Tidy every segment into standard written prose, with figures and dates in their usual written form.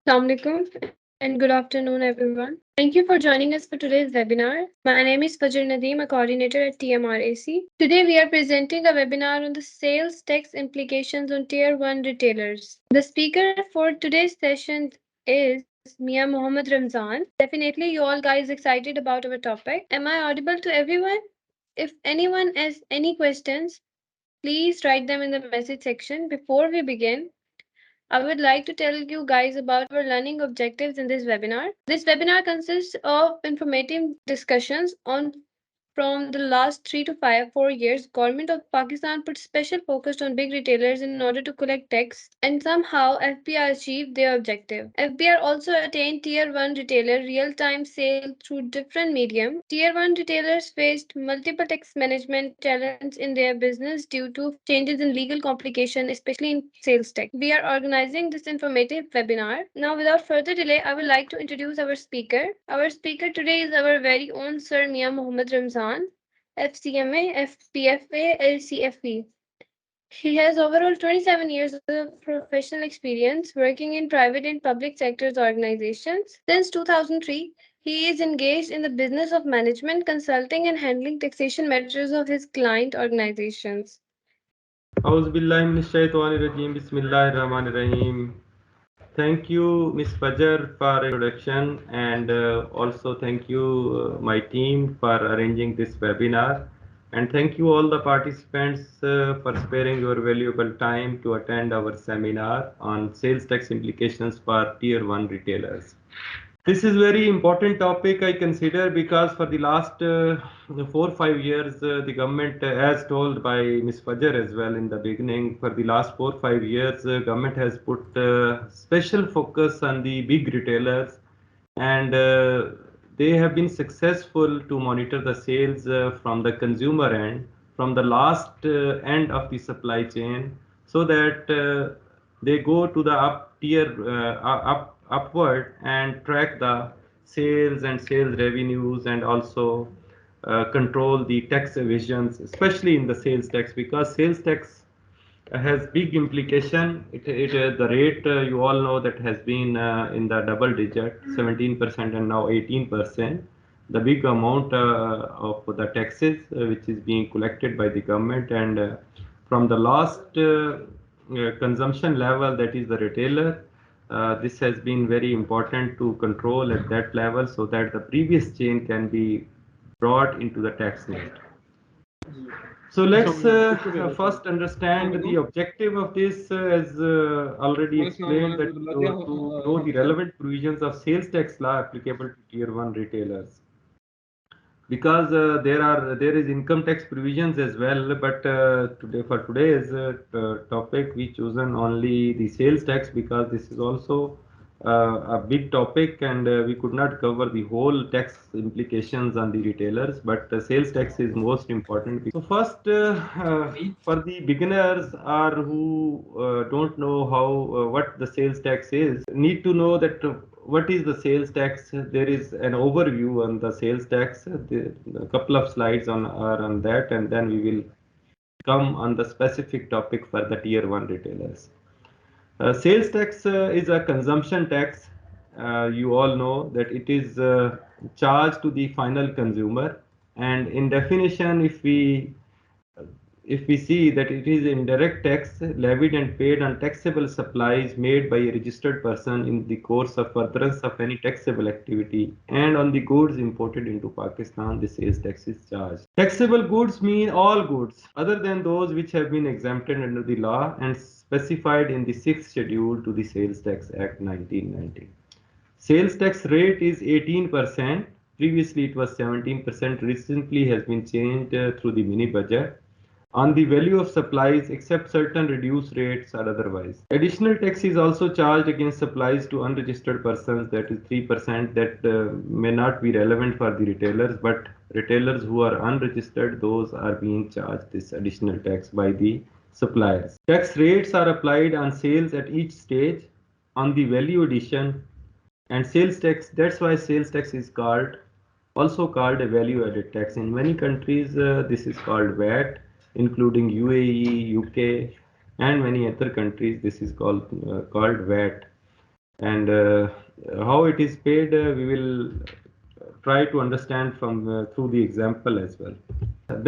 Assalamu alaikum and good afternoon, everyone. Thank you for joining us for today's webinar. My name is Fajr Nadeem, a coordinator at TMRAC. Today, we are presenting a webinar on the sales tax implications on Tier 1 retailers. The speaker for today's session is Mia Mohammed Ramzan. Definitely, you all guys excited about our topic. Am I audible to everyone? If anyone has any questions, please write them in the message section. Before we begin, I would like to tell you guys about our learning objectives in this webinar. This webinar consists of informative discussions on from the last 3 to 4 years, Government of Pakistan put special focus on big retailers in order to collect tax, and somehow FBR achieved their objective. FBR also attained Tier 1 retailer real-time sale through different medium. Tier 1 retailers faced multiple tax management challenges in their business due to changes in legal complication, especially in sales tax. We are organizing this informative webinar. Now, without further delay, I would like to introduce our speaker. Our speaker today is our very own Sir Mia Mohammed Ramzan, FCMA, FPFA, LCFE. He has overall 27 years of professional experience working in private and public sectors organizations. Since 2003, he is engaged in the business of management, consulting, and handling taxation matters of his client organizations. Auzubillahiminash-shaytanir-rajeem. Bismillahir-rahmanir-rahim. Thank you, Miss Fajar, for introduction, and also thank you, my team, for arranging this webinar. And thank you all the participants for sparing your valuable time to attend our seminar on sales tax implications for Tier 1 retailers. This is very important topic I consider because for the last 4 5 years, the government, as told by Ms. Fajar as well in the beginning, for the last 4 5 years, government has put special focus on the big retailers, and they have been successful to monitor the sales from the consumer end, from the last end of the supply chain, so that they go to the up tier upward and track the sales and sales revenues, and also control the tax evasions, especially in the sales tax, because sales tax has big implication. The rate, you all know, that has been in the double digit, 17% and now 18%. The big amount of the taxes which is being collected by the government, and from the last consumption level, that is the retailer, this has been very important to control at that level, so that the previous chain can be brought into the tax net. So let's first understand the objective of this, as already explained, that to know the relevant provisions of sales tax law applicable to Tier 1 retailers. Because there is income tax provisions as well, but for today's topic, we chosen only the sales tax, because this is also a big topic, and we could not cover the whole tax implications on the retailers, but sales tax is most important. So first, for the beginners or who don't know how what the sales tax is, need to know that what is the sales tax. There is an overview on the sales tax. A couple of slides are on that, and then we will come on the specific topic for the Tier 1 retailers. Sales tax is a consumption tax. You all know that it is charged to the final consumer, and in definition, if we see that it is indirect tax levied and paid on taxable supplies made by a registered person in the course of furtherance of any taxable activity, and on the goods imported into Pakistan, the sales tax is charged. Taxable goods mean all goods other than those which have been exempted under the law and specified in the 6th schedule to the Sales Tax Act 1990. Sales tax rate is 18%. Previously it was 17%. Recently has been changed through the mini budget on the value of supplies, except certain reduced rates or otherwise. Additional tax is also charged against supplies to unregistered persons, that is 3%, that may not be relevant for the retailers, but retailers who are unregistered, those are being charged this additional tax by the suppliers. Tax rates are applied on sales at each stage, on the value addition, and sales tax. That's why sales tax is also called a value added tax. In many countries, this is called VAT, including UAE, UK, and many other countries. This is called VAT. and how it is paid we will try to understand from through the example as well.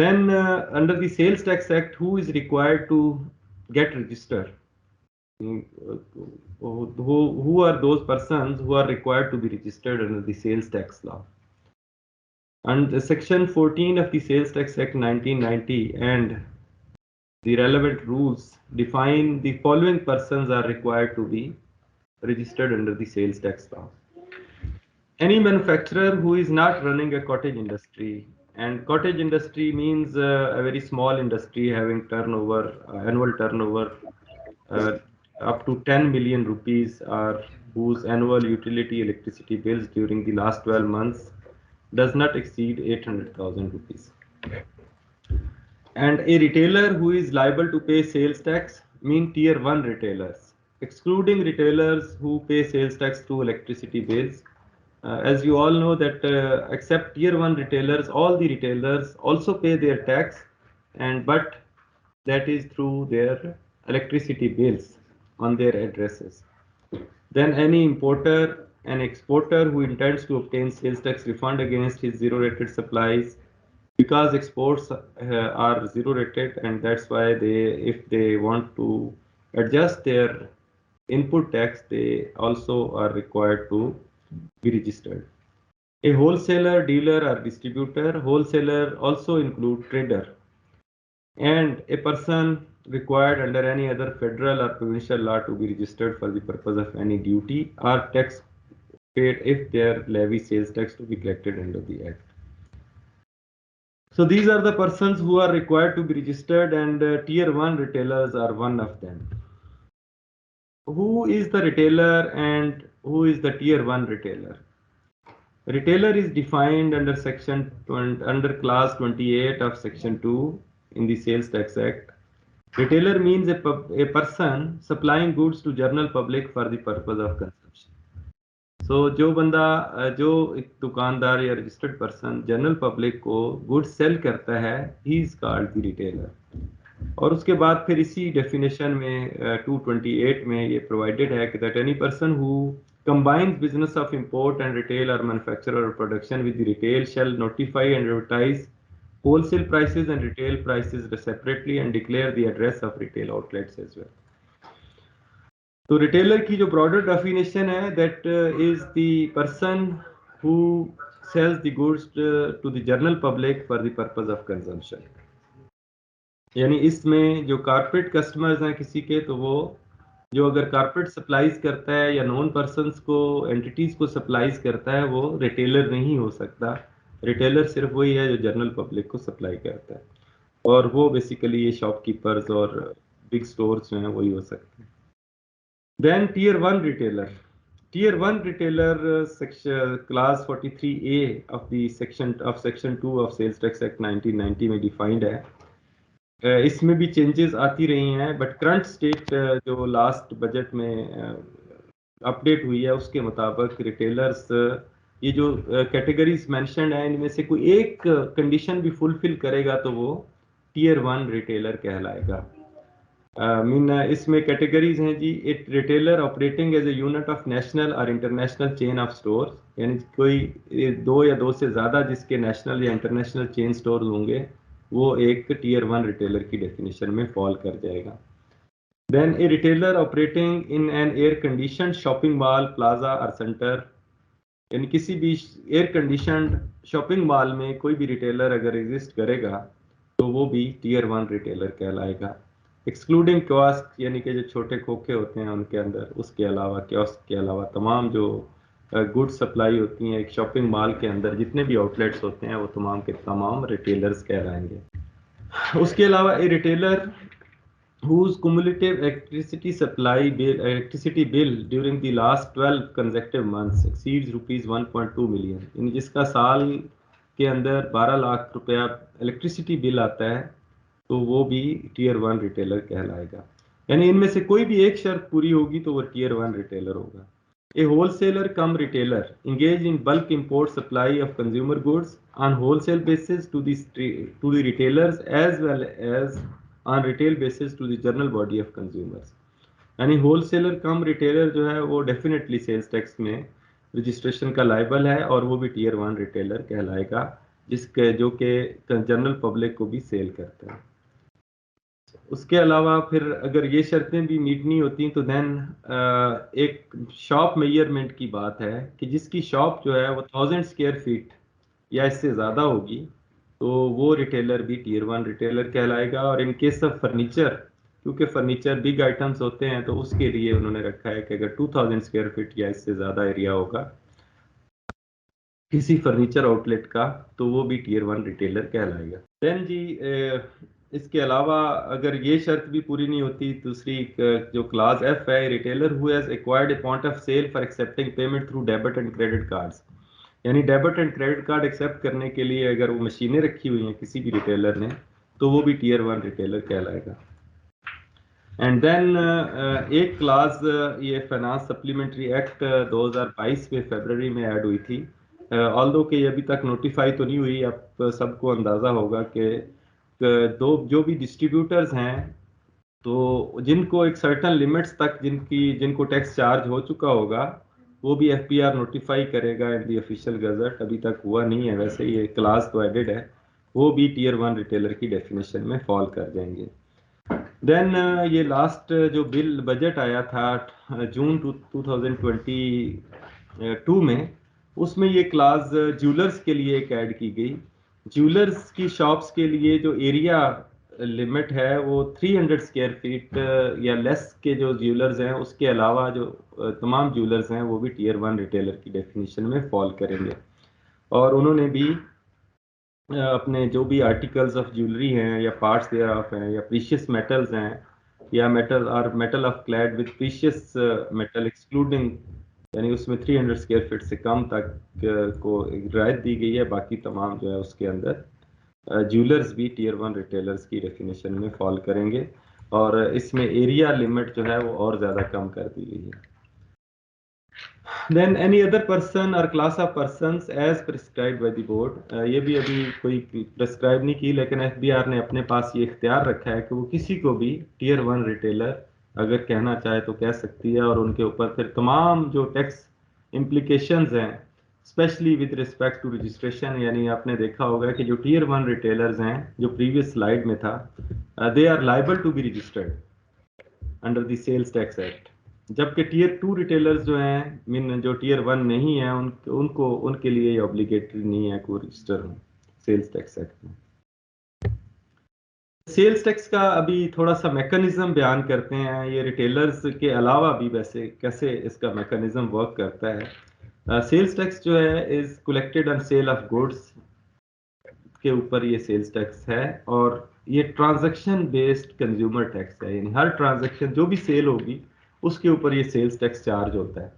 Then under the Sales Tax Act, who is required to get registered? Who are those persons who are required to be registered under the sales tax law? And section 14 of the Sales Tax Act 1990 and the relevant rules define the following persons are required to be registered under the sales tax law. Any manufacturer who is not running a cottage industry, and cottage industry means a very small industry having turnover, annual turnover uh, up to 10 million rupees, or whose annual utility electricity bills during the last 12 months does not exceed 800,000 rupees. And a retailer who is liable to pay sales tax mean tier 1 retailers, excluding retailers who pay sales tax through electricity bills. As you all know that except tier 1 retailers, all the retailers also pay their tax, and but that is through their electricity bills on their addresses. Then any importer and exporter who intends to obtain sales tax refund against his zero rated supplies, because exports are zero rated, and that's why if they want to adjust their input tax, they also are required to be registered. A wholesaler, dealer, or distributor, wholesaler also include trader, and a person required under any other federal or provincial law to be registered for the purpose of any duty or tax paid if their levy sales tax to be collected under the act. So these are the persons who are required to be registered, and tier 1 retailers are one of them. Who is the retailer and who is the tier 1 retailer? Retailer is defined under under clause 28 of section 2 in the Sales Tax Act. Retailer means a person supplying goods to general public for the purpose of consumption. So जो बंदा जो एक दुकानदार या registered person general public को goods sale करता है, he is called the retailer. और उसके बाद फिर इसी डेफिनेशन में 228 में ये प्रोवाइडेड है कि that any person who combines business of import and retail or manufacture or production with the retail shall notify and advertise wholesale prices and retail prices separately and declare the address of retail outlets as well. तो retailer की जो broader definition है, that is the person who sells the goods to the general public for the purpose of consumption. यानी इसमें जो corporate customers हैं किसी के, तो वो जो अगर कारपोरेट सप्लाईज करता है या नॉन पर्सनस को, एंटिटीज को सप्लाईज करता है, वो रिटेलर नहीं हो सकता। रिटेलर सिर्फ वही है जो जनरल पब्लिक को सप्लाई करता है, और वो बेसिकली ये शॉपकीपर्स और बिग स्टोर्स जो हैं वही हो सकते हैं। Then tier 1 retailer. Tier 1 retailer section clause 43A of the section 2 of Sales Tax Act 1990 में defined है। इसमें भी changes आती रही हैं, बट करंट स्टेट जो लास्ट बजट में अपडेट हुई है उसके मुताबिक रिटेलर्स ये जो कैटेगरीज मेंशन्ड है, इनमें से कोई एक कंडीशन भी फुलफिल करेगा तो वो टियर 1 रिटेलर कहलाएगा। इसमें कैटेगरीज हैं जी। एक retailer operating as a unit of national और इंटरनेशनल चेन ऑफ स्टोर, यानी कोई दो या दो से ज़्यादा जिसके नेशनल या इंटरनेशनल चेन स्टोर होंगे, वो एक टियर 1 रिटेलर की डेफिनेशन में फॉल कर जाएगा। Then a retailer operating in an air condition shopping mall, plaza और सेंटर, यानी किसी भी एयर कंडीशनड शॉपिंग मॉल में कोई भी रिटेलर अगर एग्जिस्ट करेगा तो वो भी टियर 1 रिटेलर कहलाएगा। एक्सक्लूडिंग कियोस्क, यानी कि जो छोटे खोखे होते हैं उनके अंदर, उसके अलावा कियोस्क के अलावा तमाम जो गुड सप्लाई होती हैं एक शॉपिंग मॉल के अंदर, जितने भी आउटलेट्स होते हैं वो तमाम के तमाम रिटेलर्स कहलाएंगे। उसके अलावा ए retailer whose cumulative electricity bill during the last 12 consecutive months exceeds rupees 1.2 million, यानी जिसका साल के अंदर 12 लाख रुपया इलेक्ट्रिसिटी बिल आता है, तो वो भी टियर 1 रिटेलर कहलाएगा। यानी इनमें से कोई भी एक शर्त पूरी होगी तो वो टियर 1 रिटेलर होगा। A wholesaler cum retailer engaged in bulk import supply of consumer goods on wholesale basis to the retailers as well as on retail basis to the general body of consumers। यानी wholesaler cum retailer जो है वो definitely sales tax में registration का liable है, और वो भी टीयर 1 रिटेलर कहलाएगा, जिसके जो कि जनरल पब्लिक को भी सेल करता है। उसके अलावा फिर अगर ये शर्तें भी मीट नहीं होती तो देन एक शॉप मेजरमेंट की बात है कि जिसकी शॉप जो है वो 1000 स्क्वायर फीट या इससे ज़्यादा होगी तो वो रिटेलर भी टीयर 1 रिटेलर कहलाएगा। और इन केस ऑफ फर्नीचर, क्योंकि फर्नीचर बिग आइटम्स होते हैं, तो उसके लिए उन्होंने रखा है कि अगर 2000 स्क्वायर फीट या इससे ज़्यादा एरिया होगा किसी फर्नीचर आउटलेट का, तो वो भी टीयर 1 रिटेलर कहलाएगा। देन जी इसके अलावा अगर ये शर्त भी पूरी नहीं होती, दूसरी जो क्लास एफ है, retailer who has acquired a point of sale for accepting payment through debit and credit cards, यानी debit and credit card accept करने के लिए अगर वो मशीनें रखी हुई हैं किसी भी रिटेलर ने, तो वो भी टीयर 1 रिटेलर कहलाएगा। एंड देन एक क्लास ये फाइनेंस सप्लीमेंट्री एक्ट 2022 में फरवरी में ऐड हुई थी, ऑल्दो कि ये अभी तक नोटिफाई तो नहीं हुई। अब सबको अंदाज़ा होगा कि दो जो भी डिस्ट्रीब्यूटर्स हैं, तो जिनको एक सर्टन लिमिट्स तक जिनको टैक्स चार्ज हो चुका होगा, वो भी एफपीआर नोटिफाई करेगा इन दी ऑफिशियल गजट। अभी तक हुआ नहीं है, वैसे ये क्लास तो एडेड है, वो भी टीयर 1 रिटेलर की डेफिनेशन में फॉल कर जाएंगे। देन ये लास्ट जो बिल बजट आया था जून 2022 में, उसमें ये क्लास ज्वेलर्स के लिए एक ऐड की गई। ज्वेलर्स की शॉप्स के लिए जो एरिया लिमिट है वो 300 स्क्वायर फीट या लेस के जो ज्वेलर्स हैं, उसके अलावा जो तमाम ज्वेलर्स हैं वो भी टीयर 1 रिटेलर की डेफिनेशन में फॉल करेंगे। और उन्होंने भी अपने जो भी आर्टिकल्स ऑफ ज्वेलरी हैं या पार्ट्स देयर ऑफ हैं या प्रीशियस मेटल्स हैं या metal of clad with precious metal excluding, यानी उसमें 300 स्क्वायर फीट से कम तक को एक रियायत दी गई है। बाकी तमाम जो है उसके अंदर ज्वेलर्स भी टीयर 1 रिटेलर्स की डेफिनेशन में फॉल करेंगे, और इसमें एरिया लिमिट जो है वो और ज़्यादा कम कर दी गई है। Then any other person or class of persons as prescribed by the board, ये भी अभी कोई प्रेस्क्राइब नहीं की, लेकिन एफबीआर ने अपने पास ये इख्तियार रखा है कि वो किसी को भी टीयर 1 रिटेलर अगर कहना चाहे तो कह सकती है, और उनके ऊपर फिर तमाम जो टैक्स इम्प्लीकेशंस हैं specially with respect to registration, यानी आपने देखा होगा कि जो टीयर 1 रिटेलर्स हैं जो प्रीवियस स्लाइड में था, they are liable to be registered under the sales tax act, जबकि टीयर 2 रिटेलर्स जो हैं मीन जो टीयर 1 नहीं है उनके लिए ये ऑब्लिगेटरी नहीं है को रजिस्टर हो सेल्स टैक्स एक्ट में। सेल्स टैक्स का अभी थोड़ा सा मैकेनिज्म बयान करते हैं। ये रिटेलर्स के अलावा भी वैसे कैसे इसका मैकेनिज्म वर्क करता है। सेल्स टैक्स जो है is collected on sale of goods के ऊपर ये सेल्स टैक्स है, और ये ट्रांजैक्शन बेस्ड कंज्यूमर टैक्स है, यानी हर ट्रांजैक्शन जो भी सेल होगी उसके ऊपर ये सेल्स टैक्स चार्ज होता है।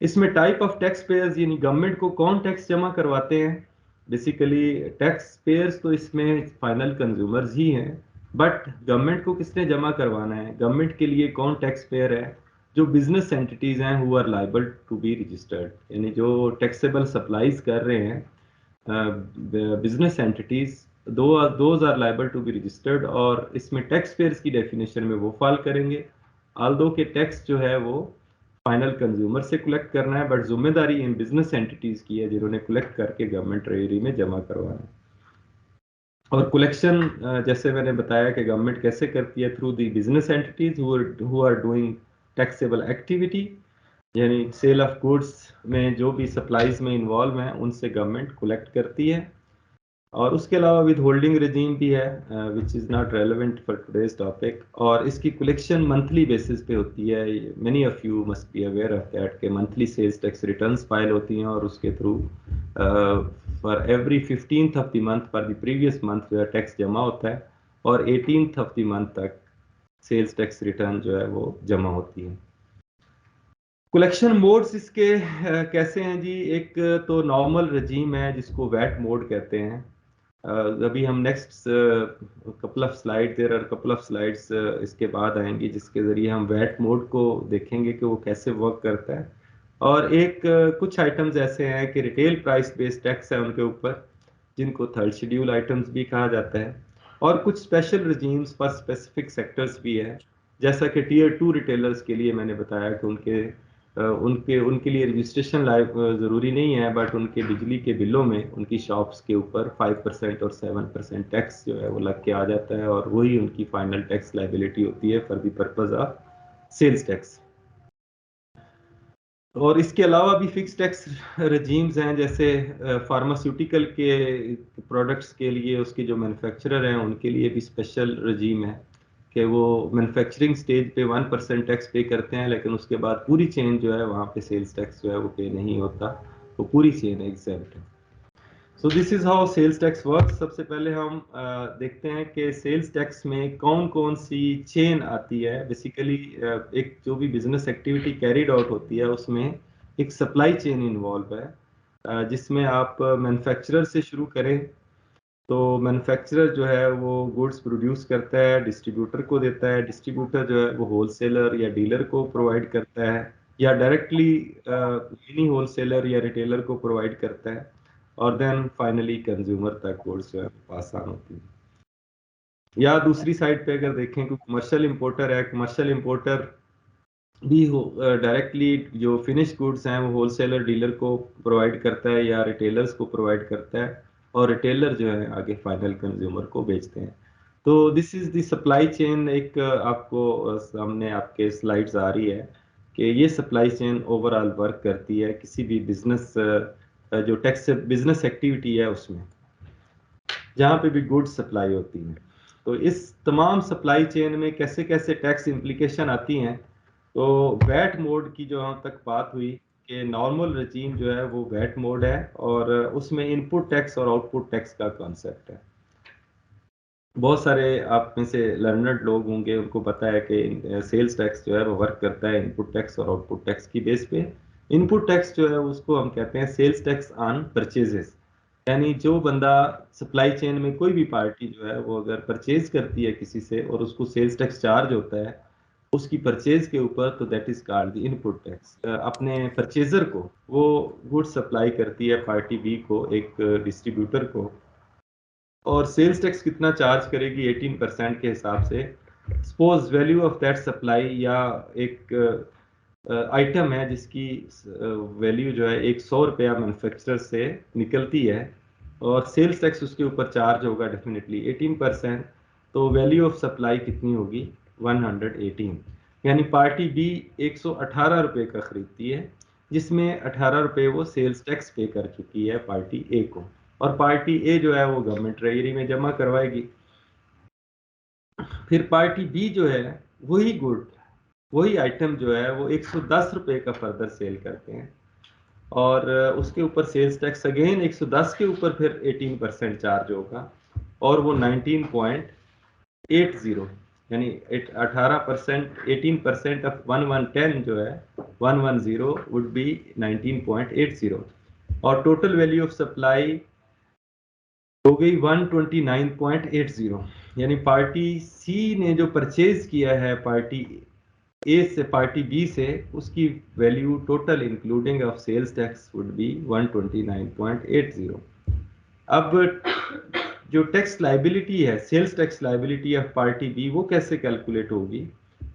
इसमें टाइप ऑफ टैक्स पेयर्स, यानी गवर्नमेंट को कौन टैक्स जमा करवाते हैं, बेसिकली टैक्स पेयर्स तो इसमें फाइनल कंज्यूमर्स ही हैं, बट गवर्नमेंट को किसने जमा करवाना है, गवर्नमेंट के लिए कौन टैक्स पेयर है, जो बिजनेस एंटिटीज हैं who are liable to be registered, यानी जो टैक्सेबल सप्लाईज कर रहे हैं business entities, those are liable to be registered, और इसमें टैक्स पेयर्स की डेफिनेशन में वो फॉल करेंगे। आल्दो के टैक्स जो है वो फाइनल कंज्यूमर से कलेक्ट करना है, बट जिम्मेदारी इन बिजनेस एंटिटीज की है जिन्होंने कलेक्ट करके गवर्नमेंट ट्रेजरी में जमा करवाना है। और कलेक्शन जैसे मैंने बताया कि गवर्नमेंट कैसे करती है, through the business entities who are doing taxable activity, यानी सेल ऑफ गुड्स में जो भी सप्लाईज में इन्वॉल्व हैं उनसे गवर्नमेंट कलेक्ट करती है। और उसके अलावा विद होल्डिंग रजीम भी है which is not relevant for today's topic, और इसकी कलेक्शन मंथली बेसिस पे होती है। Many of you must be aware of that के monthly sales tax returns file होती हैं, और उसके through for every 15th of the month for the previous month जो है टैक्स जमा होता है, और 18th ऑफ द मंथ तक सेल्स टैक्स रिटर्न जो है वो जमा होती है। कलेक्शन मोड्स इसके कैसे हैं जी, एक तो नॉर्मल रजीम है जिसको वैट मोड कहते हैं। अभी हम next couple of slide there are couple of slides इसके बाद आएंगी जिसके ज़रिए हम वैट मोड को देखेंगे कि वो कैसे वर्क करता है। और एक कुछ आइटम्स ऐसे हैं कि रिटेल प्राइस बेस्ड टैक्स है उनके ऊपर, जिनको थर्ड शेड्यूल आइटम्स भी कहा जाता है, और कुछ special regimes for specific sectors भी है, जैसा कि टीयर 2 रिटेलर्स के लिए मैंने बताया कि उनके लिए रजिस्ट्रेशन लाइफ ज़रूरी नहीं है, बट उनके बिजली के बिलों में उनकी शॉप्स के ऊपर 5% और 7% टैक्स जो है वो लग के आ जाता है, और वही उनकी फाइनल टैक्स लाइबिलिटी होती है for the purpose of sales tax. और इसके अलावा भी फिक्स टैक्स रजीम्स हैं, जैसे फार्मास्यूटिकल के प्रोडक्ट्स के लिए उसके जो मैन्युफैक्चरर हैं उनके लिए भी स्पेशल रजीम है कि वो मैन्युफैक्चरिंग स्टेज पे 1% टैक्स पे करते हैं, लेकिन उसके बाद पूरी चेन जो है वहाँ पे सेल्स टैक्स जो है वो पे नहीं होता, तो पूरी चेन एग्जेम्प्ट है। So this is how sales tax work. सबसे पहले हम देखते हैं कि सेल्स टैक्स में कौन कौन सी चेन आती है। बेसिकली एक जो भी बिजनेस एक्टिविटी कैरिड आउट होती है उसमें एक सप्लाई चेन इन्वॉल्व है, जिसमें आप मैन्युफैक्चरर से शुरू करें तो मैन्युफैक्चरर जो है वो गुड्स प्रोड्यूस करता है, डिस्ट्रीब्यूटर को देता है, डिस्ट्रीब्यूटर जो है वो होलसेलर या डीलर को प्रोवाइड करता है, या डायरेक्टली मिनी होलसेलर या रिटेलर को प्रोवाइड करता है, और देन फाइनली कंज्यूमर तक गुड्स जो है पास ऑन होती है। या दूसरी साइड पे अगर देखें कि कमर्शियल इंपोर्टर है, कमर्शियल इंपोर्टर भी हो डायरेक्टली जो फिनिश गुड्स हैं वो होलसेलर डीलर को प्रोवाइड करता है या रिटेलर्स को प्रोवाइड करता है, और रिटेलर जो है आगे फाइनल कंज्यूमर को बेचते हैं। तो this is the supply chain. एक आपको सामने आपके स्लाइड्स आ रही है कि ये सप्लाई चेन ओवरऑल वर्क करती है किसी भी बिजनेस जो टैक्स बिजनेस एक्टिविटी है उसमें, जहाँ पे भी गुड्स सप्लाई होती हैं। तो इस तमाम सप्लाई चेन में कैसे कैसे टैक्स इम्प्लीकेशन आती हैं। तो वैट मोड की जो हम तक बात हुई कि नॉर्मल रजीम जो है वो वैट मोड है, और उसमें इनपुट टैक्स और आउटपुट टैक्स का कॉन्सेप्ट है। बहुत सारे आप में से लर्नर्ड लोग होंगे, उनको पता है कि सेल्स टैक्स जो है वो वर्क करता है इनपुट टैक्स और आउटपुट टैक्स की बेस पे। इनपुट टैक्स जो है उसको हम कहते हैं सेल्स टैक्स ऑन परचेजेस, यानी जो बंदा सप्लाई चेन में कोई भी पार्टी जो है वो अगर परचेज करती है किसी से और उसको सेल्स टैक्स चार्ज होता है उसकी परचेज के ऊपर, तो that is called the input tax. अपने परचेजर को वो गुड्स सप्लाई करती है पार्टी बी को, एक डिस्ट्रीब्यूटर को, और सेल्स टैक्स कितना चार्ज करेगी 18% के हिसाब से। Suppose value of that supply, या एक आइटम है जिसकी वैल्यू जो है 100 रुपया मैन्युफैक्चरर से निकलती है, और सेल्स टैक्स उसके ऊपर चार्ज होगा डेफिनेटली 18%, तो वैल्यू ऑफ सप्लाई कितनी होगी 118। यानी पार्टी बी 118 रुपये का खरीदती है, जिसमें 18 रुपये वो सेल्स टैक्स पे कर चुकी है पार्टी ए को, और पार्टी ए जो है वो गवर्नमेंट ट्रेजरी में जमा करवाएगी। फिर पार्टी बी जो है वही गुड, वही आइटम जो है वो 110 रुपये का फर्दर सेल करते हैं, और उसके ऊपर सेल्स टैक्स अगेन 110 के ऊपर फिर 18% चार्ज होगा, और वो 19.80, यानी 18%, 18% ऑफ 1110 जो है 110 वुड बी 19.80, और टोटल वैल्यू ऑफ सप्लाई हो गई 129.80। यानी पार्टी सी ने जो परचेज किया है पार्टी ए से पार्टी बी से, उसकी value total including of sales tax would be 129.80। अब जो टैक्स लाइबिलिटी है, sales tax liability of party B, वो कैसे कैलकुलेट होगी।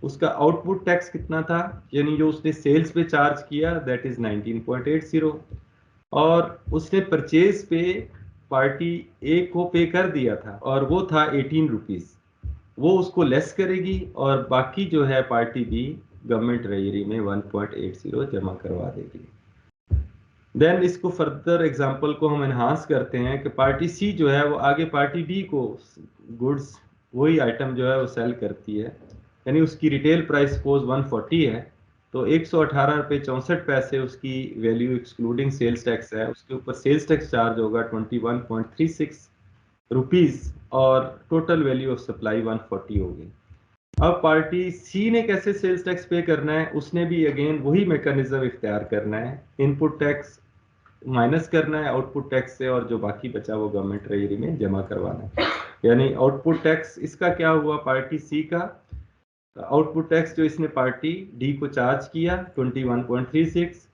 उसका आउटपुट टैक्स कितना था, यानी जो उसने सेल्स पे चार्ज किया दैट इज 19.80, और उसने परचेज पे पार्टी ए को पे कर दिया था और वो था 18 रुपीज, वो उसको लेस करेगी, और बाकी जो है पार्टी बी गवर्नमेंट ट्रेजरी में 1.80 जमा करवा देगी। देन इसको फर्दर एग्जांपल को हम एनहांस करते हैं कि पार्टी सी जो है वो आगे पार्टी बी को गुड्स वही आइटम जो है वो सेल करती है, यानी उसकी रिटेल प्राइस सपोज 140 है, तो 118 रुपये 64 पैसे उसकी वैल्यू एक्सक्लूडिंग सेल्स टैक्स है, उसके ऊपर सेल्स टैक्स चार्ज होगा 21.36 रुपीज, और टोटल वैल्यू ऑफ सप्लाई 140 होगी। अब पार्टी सी ने कैसे सेल्स टैक्स पे करना है, उसने भी अगेन वही मैकेनिज्म इख्तियार करना है, इनपुट टैक्स माइनस करना है आउटपुट टैक्स से, और जो बाकी बचा वो गवर्नमेंट ट्रेजरी में जमा करवाना है। यानी आउटपुट टैक्स इसका क्या हुआ, पार्टी सी का आउटपुट टैक्स जो इसने पार्टी डी को चार्ज किया 21.36,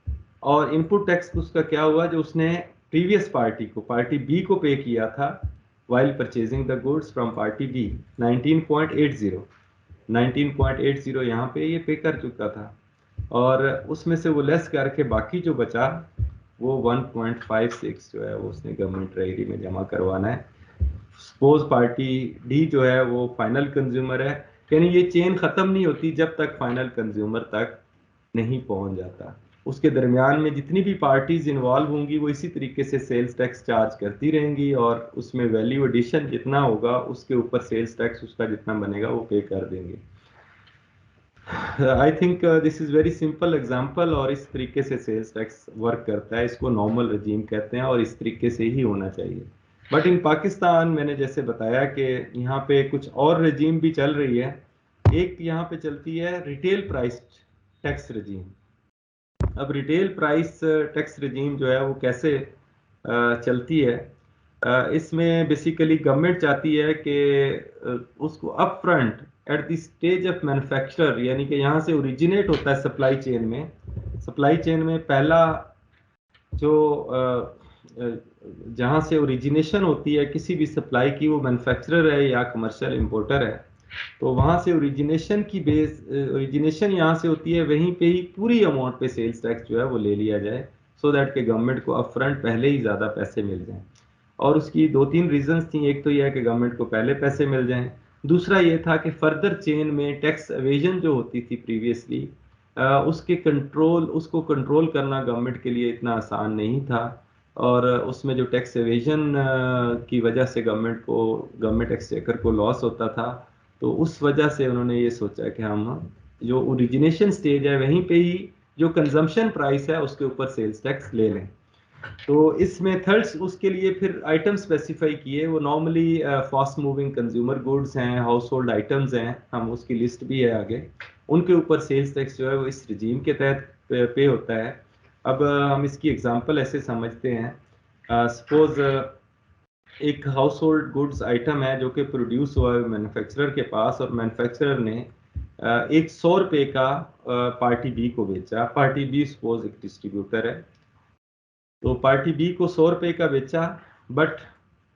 और इनपुट टैक्स उसका क्या हुआ जो उसने प्रीवियस पार्टी को पार्टी बी को पे किया था while purchasing the goods from party B 19.80। 19.80 यहाँ पे ये पे कर चुका था, और उसमें से वो लेस करके बाकी जो बचा वो 1.56 जो है वो उसने गवर्नमेंट ट्रेजरी में जमा करवाना है। सपोज पार्टी डी जो है वो फाइनल कंज्यूमर है, यानी ये चेन खत्म नहीं होती जब तक फाइनल कंज्यूमर तक नहीं पहुंच जाता। उसके दरमियान में जितनी भी पार्टीज इन्वॉल्व होंगी वो इसी तरीके से सेल्स टैक्स चार्ज करती रहेंगी, और उसमें वैल्यू एडिशन जितना होगा उसके ऊपर सेल्स टैक्स उसका जितना बनेगा वो पे कर देंगे। I think this is very simple example, और इस तरीके से सेल्स टैक्स वर्क करता है। इसको नॉर्मल रजीम कहते हैं और इस तरीके से ही होना चाहिए। बट इन पाकिस्तान मैंने जैसे बताया कि यहाँ पे कुछ और रजीम भी चल रही है। एक यहाँ पे चलती है रिटेल प्राइस टैक्स रजीम। अब रिटेल प्राइस टैक्स रजीम जो है वो कैसे चलती है, इसमें बेसिकली गवर्नमेंट चाहती है कि उसको up front at the stage of manufacture, यानी कि यहाँ से ओरिजिनेट होता है सप्लाई चेन में, पहला जो जहाँ से ओरिजिनेशन होती है किसी भी सप्लाई की, वो मैन्युफैक्चरर है या कमर्शियल इंपोर्टर है, तो वहाँ से ओरिजिनेशन यहाँ से होती है, वहीं पे ही पूरी अमाउंट पे सेल्स टैक्स जो है वो ले लिया जाए, सो दैट के गवर्नमेंट को अप फ्रंट पहले ही ज़्यादा पैसे मिल जाएं। और उसकी दो तीन रीजंस थी। एक तो यह है कि गवर्नमेंट को पहले पैसे मिल जाएं, दूसरा ये था कि फर्दर चेन में टैक्स एवेजन जो होती थी प्रीवियसली, उसको कंट्रोल करना गवर्नमेंट के लिए इतना आसान नहीं था, और उसमें जो टैक्स एवेजन की वजह से गवर्नमेंट एक्सचेकर को लॉस होता था, तो उस वजह से उन्होंने ये सोचा कि हम जो ओरिजिनेशन स्टेज है वहीं पे ही जो कंजम्पशन प्राइस है उसके ऊपर सेल्स टैक्स ले लें। तो इस मेथड्स उसके लिए फिर आइटम स्पेसिफाई किए। वो normally fast moving consumer goods हैं, हाउस होल्ड आइटम्स हैं, हम उसकी लिस्ट भी है आगे, उनके ऊपर सेल्स टैक्स जो है वो इस रिजीम के तहत पे होता है। अब हम इसकी एग्जांपल ऐसे समझते हैं, सपोज एक हाउस होल्ड गुड्स आइटम है जो कि प्रोड्यूस हुआ है मैन्युफैक्चरर के पास, और मैन्युफैक्चरर ने एक 100 रुपये का पार्टी बी को बेचा। पार्टी बी सपोज एक डिस्ट्रीब्यूटर है, तो पार्टी बी को 100 रुपये का बेचा, बट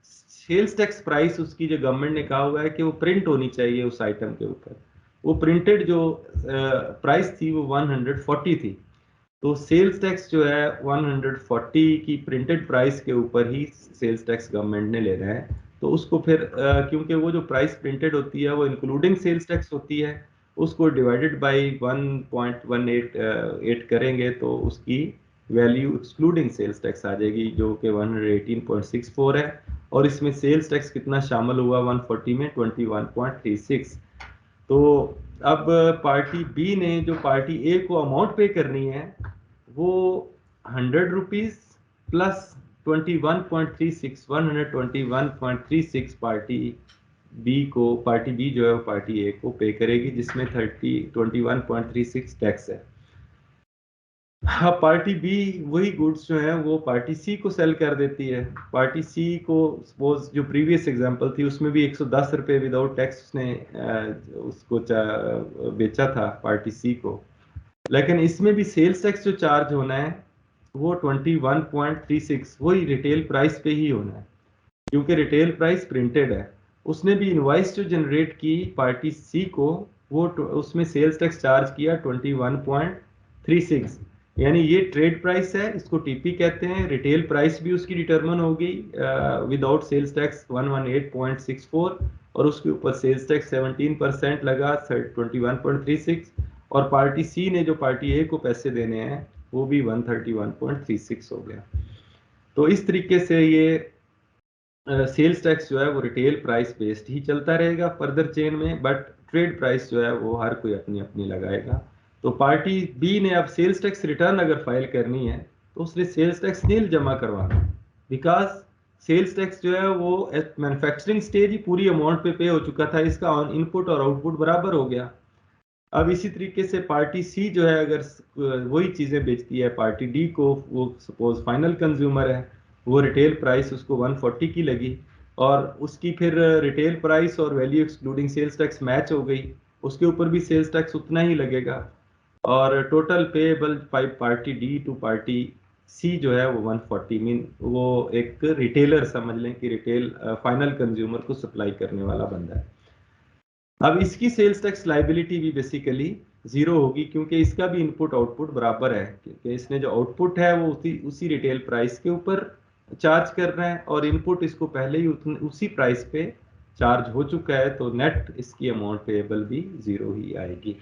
सेल्स टैक्स प्राइस उसकी जो गवर्नमेंट ने कहा हुआ है कि वो प्रिंट होनी चाहिए उस आइटम के ऊपर, वो प्रिंटेड जो प्राइस थी वो 140 थी। तो सेल्स टैक्स जो है 140 की प्रिंटेड प्राइस के ऊपर ही सेल्स टैक्स गवर्नमेंट ने लेना है। तो उसको फिर क्योंकि वो जो प्राइस प्रिंटेड होती है वो इंक्लूडिंग सेल्स टैक्स होती है, उसको डिवाइडेड बाय 1.188 करेंगे तो उसकी वैल्यू एक्सक्लूडिंग सेल्स टैक्स आ जाएगी, जो कि 118.64 है, और इसमें सेल्स टैक्स कितना शामिल हुआ 140 में 21.36। तो अब पार्टी बी ने जो पार्टी ए को अमाउंट पे करनी है वो 100 रुपीज प्लस 21.36 121.36 पार्टी बी जो है वो पार्टी ए को पे करेगी, जिसमें 21.36 टैक्स है। हाँ, पार्टी बी वही गुड्स जो है वो पार्टी सी को सेल कर देती है। पार्टी सी को सपोज जो प्रीवियस एग्जांपल थी उसमें भी 110 रुपये विदाउट टैक्स उसने उसको बेचा था पार्टी सी को, लेकिन इसमें भी सेल्स टैक्स जो चार्ज होना है वो 21.36 वही रिटेल प्राइस पे ही होना है, क्योंकि रिटेल प्राइस प्रिंटेड है। उसने भी इनवॉइस जो जनरेट की पार्टी सी को, वो उसमें सेल्स टैक्स चार्ज किया 21.36, यानी ये ट्रेड प्राइस है, इसको टीपी कहते हैं। रिटेल प्राइस भी उसकी डिटरमिन होगी विदाउट सेल्स टैक्स 118.64, और उसके ऊपर सेल्स टैक्स 17% लगा 21.36, और पार्टी सी ने जो पार्टी ए को पैसे देने हैं वो भी 131.36 हो गया। तो इस तरीके से ये सेल्स टैक्स जो है वो रिटेल प्राइस बेस्ड ही चलता रहेगा फर्दर चेन में, बट ट्रेड प्राइस जो है वो हर कोई अपनी अपनी लगाएगा। तो पार्टी बी ने अब सेल्स टैक्स रिटर्न अगर फाइल करनी है तो उसने सेल्स टैक्स नील जमा करवाना, बिकॉज सेल्स टैक्स जो है वो मैन्युफैक्चरिंग स्टेज ही पूरी अमाउंट पे हो चुका था, इसका इनपुट और आउटपुट बराबर हो गया। अब इसी तरीके से पार्टी सी जो है अगर वही चीज़ें बेचती है पार्टी डी को, वो सपोज फाइनल कंज्यूमर है, वो रिटेल प्राइस उसको 140 की लगी, और उसकी फिर रिटेल प्राइस और value excluding sales tax match हो गई, उसके ऊपर भी सेल्स टैक्स उतना ही लगेगा, और total payable party D to party C जो है वो 140 मीन वो एक रिटेलर समझ लें कि रिटेल फाइनल कंज्यूमर को सप्लाई करने वाला बंदा है। अब इसकी सेल्स टैक्स लाइबिलिटी भी बेसिकली जीरो होगी, क्योंकि इसका भी इनपुट आउटपुट बराबर है, क्योंकि इसने जो आउटपुट है वो उसी रिटेल प्राइस के ऊपर चार्ज कर रहा है, और इनपुट इसको पहले ही उसी प्राइस पे चार्ज हो चुका है, तो नेट इसकी अमाउंट पेएबल भी जीरो ही आएगी।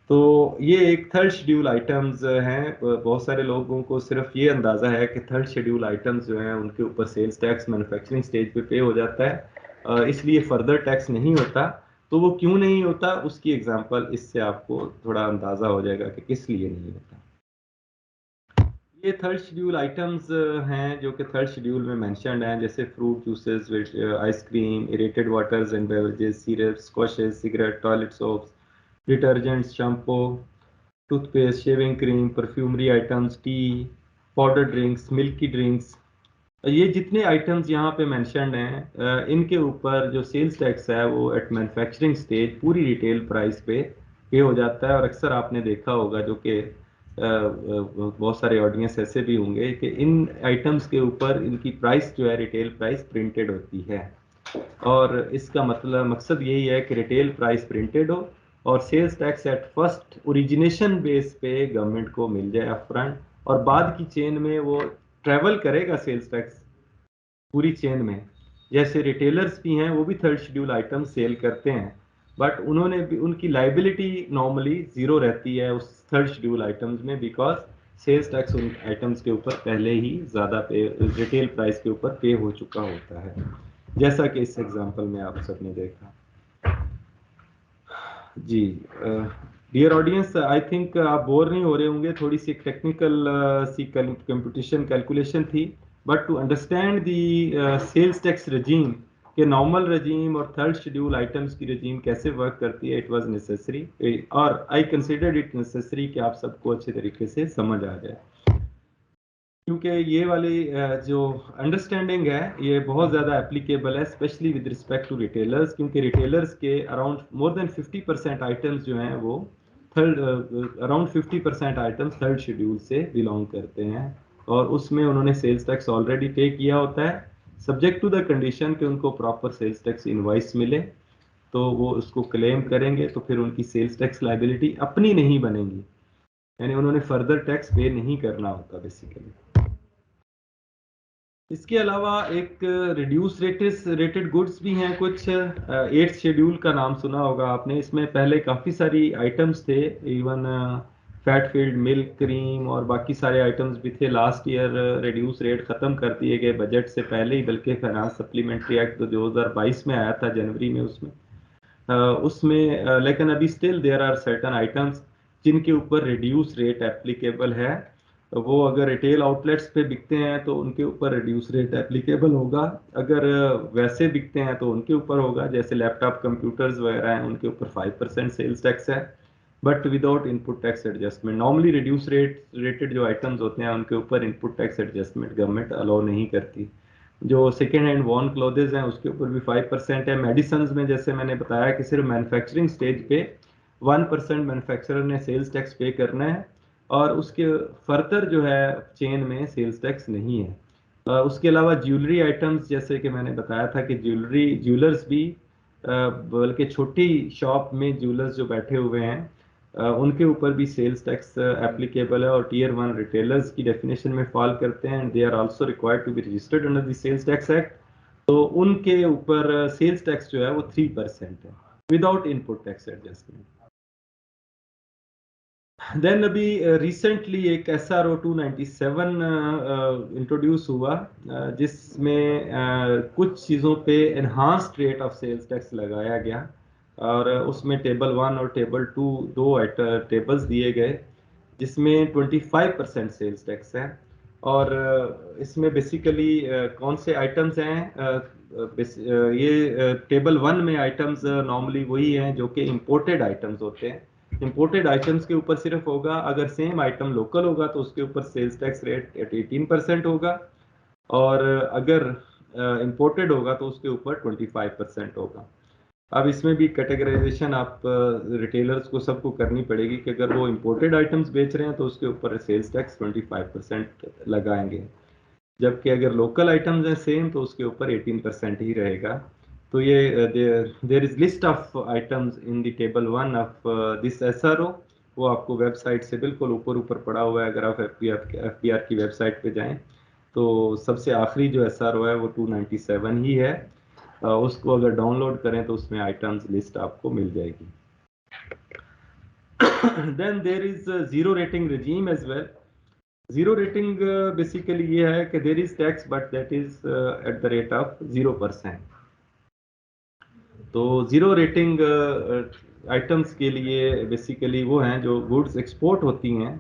तो ये एक थर्ड शेड्यूल आइटम्स हैं। बहुत सारे लोगों को सिर्फ ये अंदाज़ा है कि थर्ड शेड्यूल आइटम्स जो हैं उनके ऊपर सेल्स टैक्स मैन्युफैक्चरिंग स्टेज पे हो जाता है, इसलिए फर्दर टैक्स नहीं होता। तो वो क्यों नहीं होता, उसकी एग्जांपल इससे आपको थोड़ा अंदाज़ा हो जाएगा कि किस लिए नहीं होता। ये थर्ड शेड्यूल आइटम्स हैं जो कि थर्ड शेड्यूल में मेंशन्ड हैं, जैसे fruit juices, ice cream, aerated waters and beverages, syrups, squashes, cigarette, toilet soaps, detergents, shampoo, toothpaste, shaving cream, perfumery items, tea, powder drinks, milky drinks. ये जितने आइटम्स यहाँ पे मेंशन्ड हैं, इनके ऊपर जो सेल्स टैक्स है वो एट मैन्युफैक्चरिंग स्टेज पूरी रिटेल प्राइस पे हो जाता है। और अक्सर आपने देखा होगा, जो कि बहुत सारे ऑडियंस ऐसे भी होंगे कि इन आइटम्स के ऊपर इनकी प्राइस जो है रिटेल प्राइस प्रिंटेड होती है, और इसका मतलब मकसद यही है कि रिटेल प्राइस प्रिंटेड हो और sales tax at first origination base पे गवर्नमेंट को मिल जाए अपफ्रंट, और बाद की चेन में वो ट्रेवल करेगा सेल्स टैक्स पूरी चेन में। जैसे रिटेलर्स भी हैं, वो भी थर्ड शेड्यूल आइटम सेल करते हैं, बट उन्होंने भी उनकी लाइबिलिटी नॉर्मली जीरो रहती है उस थर्ड शेड्यूल आइटम्स में, बिकॉज सेल्स टैक्स उन आइटम्स के ऊपर पहले ही ज़्यादा पे रिटेल प्राइस के ऊपर पे हो चुका होता है, जैसा कि इस एग्जांपल में आप सबने देखा। जी डियर ऑडियंस, आई थिंक आप बोर नहीं हो रहे होंगे, थोड़ी सी टेक्निकल सी कंप्यूटेशन कैलकुलेशन थी, but to understand the sales tax regime के नॉर्मल रजीम और थर्ड शेड्यूल आइटम्स की रजीम कैसे वर्क करती है, इट वाज नेसेसरी, और आई कंसिडर्ड इट नेसेसरी कि आप सबको अच्छे तरीके से समझ आ जाए, क्योंकि ये वाली जो अंडरस्टैंडिंग है ये बहुत ज़्यादा एप्लीकेबल है, specially with respect to retailers, क्योंकि रिटेलर्स के अराउंड मोर देन 50% आइटम्स जो हैं वो अराउंड 50% आइटम्स थर्ड शेड्यूल से बिलोंग करते हैं, और उसमें उन्होंने सेल्स टैक्स ऑलरेडी पे किया होता है, सब्जेक्ट टू द कंडीशन कि उनको प्रॉपर सेल्स टैक्स इनवॉइस मिले, तो वो उसको क्लेम करेंगे, तो फिर उनकी सेल्स टैक्स लाइबिलिटी अपनी नहीं बनेगी, यानी उन्होंने फर्दर टैक्स पे नहीं करना होता बेसिकली। इसके अलावा एक रिड्यूस रेटेड गुड्स भी हैं कुछ। एट्थ शेड्यूल का नाम सुना होगा आपने, इसमें पहले काफ़ी सारी आइटम्स थे, even fat field milk cream और बाकी सारे आइटम्स भी थे। लास्ट ईयर रिड्यूस रेट ख़त्म कर दिए गए बजट से पहले ही, बल्कि फाइनेंस सप्लीमेंट्री एक्ट तो 2022 में आया था जनवरी में, उसमें लेकिन अभी still there are certain items जिनके ऊपर रिड्यूस रेट एप्लीकेबल है। वो अगर रिटेल आउटलेट्स पे बिकते हैं तो उनके ऊपर रिड्यूस रेट एप्लीकेबल होगा, अगर वैसे बिकते हैं तो उनके ऊपर होगा, जैसे लैपटॉप कंप्यूटर्स वगैरह हैं उनके ऊपर 5% सेल्स टैक्स है, but without input tax adjustment. Normally reduce rated जो आइटम्स होते हैं उनके ऊपर input tax adjustment government allow नहीं करती। जो सेकेंड हैंड वॉर्न क्लोथेज हैं उसके ऊपर भी 5% है। मेडिसिन में जैसे मैंने बताया कि सिर्फ मैन्युफैक्चरिंग स्टेज पे 1% मैन्युफैक्चरर ने सेल्स टैक्स पे करना है, और उसके फर्दर जो है चेन में सेल्स टैक्स नहीं है। उसके अलावा ज्वेलरी आइटम्स, जैसे कि मैंने बताया था कि ज्वेलर्स भी बल्कि छोटी शॉप में ज्वेलर्स जो बैठे हुए हैं उनके ऊपर भी सेल्स टैक्स एप्लीकेबल है, और टीयर 1 रिटेलर्स की डेफिनेशन में फॉल करते हैं, they are also required to be registered under the sales tax act. तो उनके ऊपर सेल्स टैक्स जो है वो 3% है without input tax adjustment. Then अभी रिसेंटली एक SRO 297 इंट्रोड्यूस हुआ, जिसमें कुछ चीज़ों पे enhanced rate of sales tax लगाया गया, और उसमें टेबल 1 और टेबल 2 दो टेबल्स दिए गए, जिसमें 25% सेल्स टैक्स है। और इसमें बेसिकली कौन से आइटम्स हैं, ये टेबल 1 में आइटम्स नॉर्मली वही हैं जो कि इंपोर्टेड आइटम्स होते हैं। इंपोर्टेड आइटम्स के ऊपर सिर्फ होगा, अगर सेम आइटम लोकल होगा तो उसके ऊपर सेल्स टैक्स रेट एट 18% होगा, और अगर इंपोर्टेड होगा तो उसके ऊपर 25% होगा। अब इसमें भी कैटेगराइजेशन आप रिटेलर्स को सबको करनी पड़ेगी कि अगर वो इंपोर्टेड आइटम्स बेच रहे हैं तो उसके ऊपर सेल्स टैक्स 25% लगाएंगे, जबकि अगर लोकल आइटम्स हैं सेम तो उसके ऊपर 18% ही रहेगा। तो ये there is list of items in the table 1 of this SRO। वो आपको वेबसाइट से बिल्कुल ऊपर ऊपर पड़ा हुआ है। अगर आप FBR की वेबसाइट पे जाएं तो सबसे आखिरी जो SRO है वो 297 ही है। उसको अगर डाउनलोड करें तो उसमें आइटम्स लिस्ट आपको मिल जाएगी। Then there is zero rating regime as well. Zero rating basically ये है कि there is tax but that is at the rate of 0%। तो जीरो रेटिंग आइटम्स के लिए बेसिकली वो हैं जो गुड्स एक्सपोर्ट होती हैं,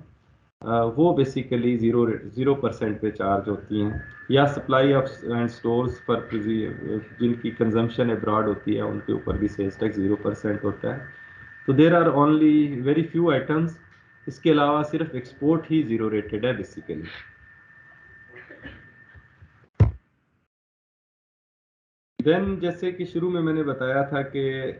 वो बेसिकली 0% पे चार्ज होती हैं, या सप्लाई ऑफ एंड स्टोर्स पर जिनकी कंजम्पशन अब्रॉड होती है उनके ऊपर भी सेल्स टैक्स 0% होता है। तो there are only very few items, इसके अलावा सिर्फ एक्सपोर्ट ही जीरो रेटेड है बेसिकली। देन जैसे कि शुरू में मैंने बताया था कि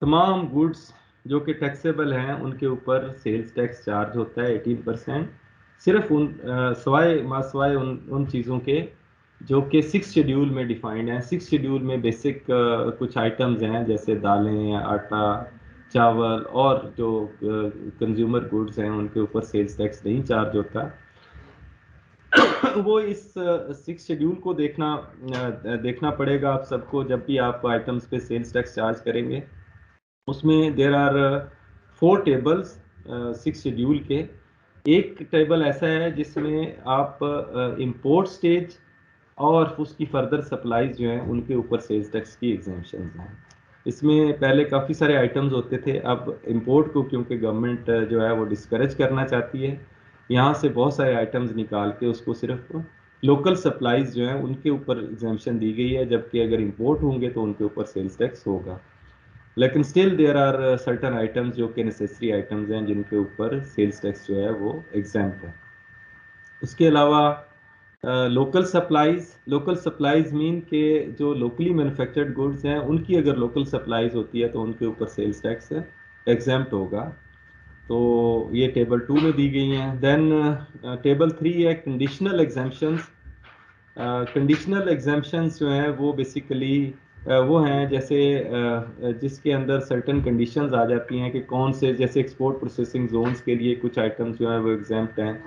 तमाम गुड्स जो कि टैक्सेबल हैं उनके ऊपर सेल्स टैक्स चार्ज होता है 18%। सिर्फ उन सिवाय उन चीज़ों के जो कि 6 शेड्यूल में डिफाइंड हैं। 6 शेड्यूल में बेसिक कुछ आइटम्स हैं जैसे दालें, आटा, चावल और जो कंज्यूमर गुड्स हैं उनके ऊपर सेल्स टैक्स नहीं चार्ज होता। वो इस 6 शेड्यूल को देखना पड़ेगा आप सबको जब भी आप आइटम्स पे सेल्स टैक्स चार्ज करेंगे। उसमें देर आर 4 टेबल्स 6 शेड्यूल के। एक टेबल ऐसा है जिसमें आप इंपोर्ट स्टेज और उसकी फर्दर सप्लाईज जो हैं उनके ऊपर सेल्स टैक्स की एग्जेम्पशन हैं। इसमें पहले काफ़ी सारे आइटम्स होते थे, अब इंपोर्ट को क्योंकि गवर्नमेंट जो है वो डिस्करेज करना चाहती है, यहाँ से बहुत सारे आइटम्स निकाल के उसको सिर्फ लोकल सप्लाईज जो हैं उनके ऊपर एग्जेम्पशन दी गई है, जबकि अगर इंपोर्ट होंगे तो उनके ऊपर सेल्स टैक्स होगा। लेकिन still there are certain items जो कि नेसेसरी आइटम्स हैं जिनके ऊपर सेल्स टैक्स जो है वो एग्जाम्प्ट है। उसके अलावा लोकल सप्लाईज मीन के जो लोकली मैन्युफैक्चर्ड गुड्स हैं उनकी अगर लोकल सप्लाईज होती है तो उनके ऊपर सेल्स टैक्स एग्जाम्प्ट होगा। तो ये टेबल 2 में दी गई हैं। देन टेबल 3 है कंडीशनल एग्जाम्पशंस। कंडीशनल एग्जाम्पशंस जो हैं वो बेसिकली वो हैं जैसे जिसके अंदर सर्टन कंडीशंस आ जाती हैं कि कौन से, जैसे एक्सपोर्ट प्रोसेसिंग जोन्स के लिए कुछ आइटम्स जो हैं वो एग्जाम्प्ट हैं,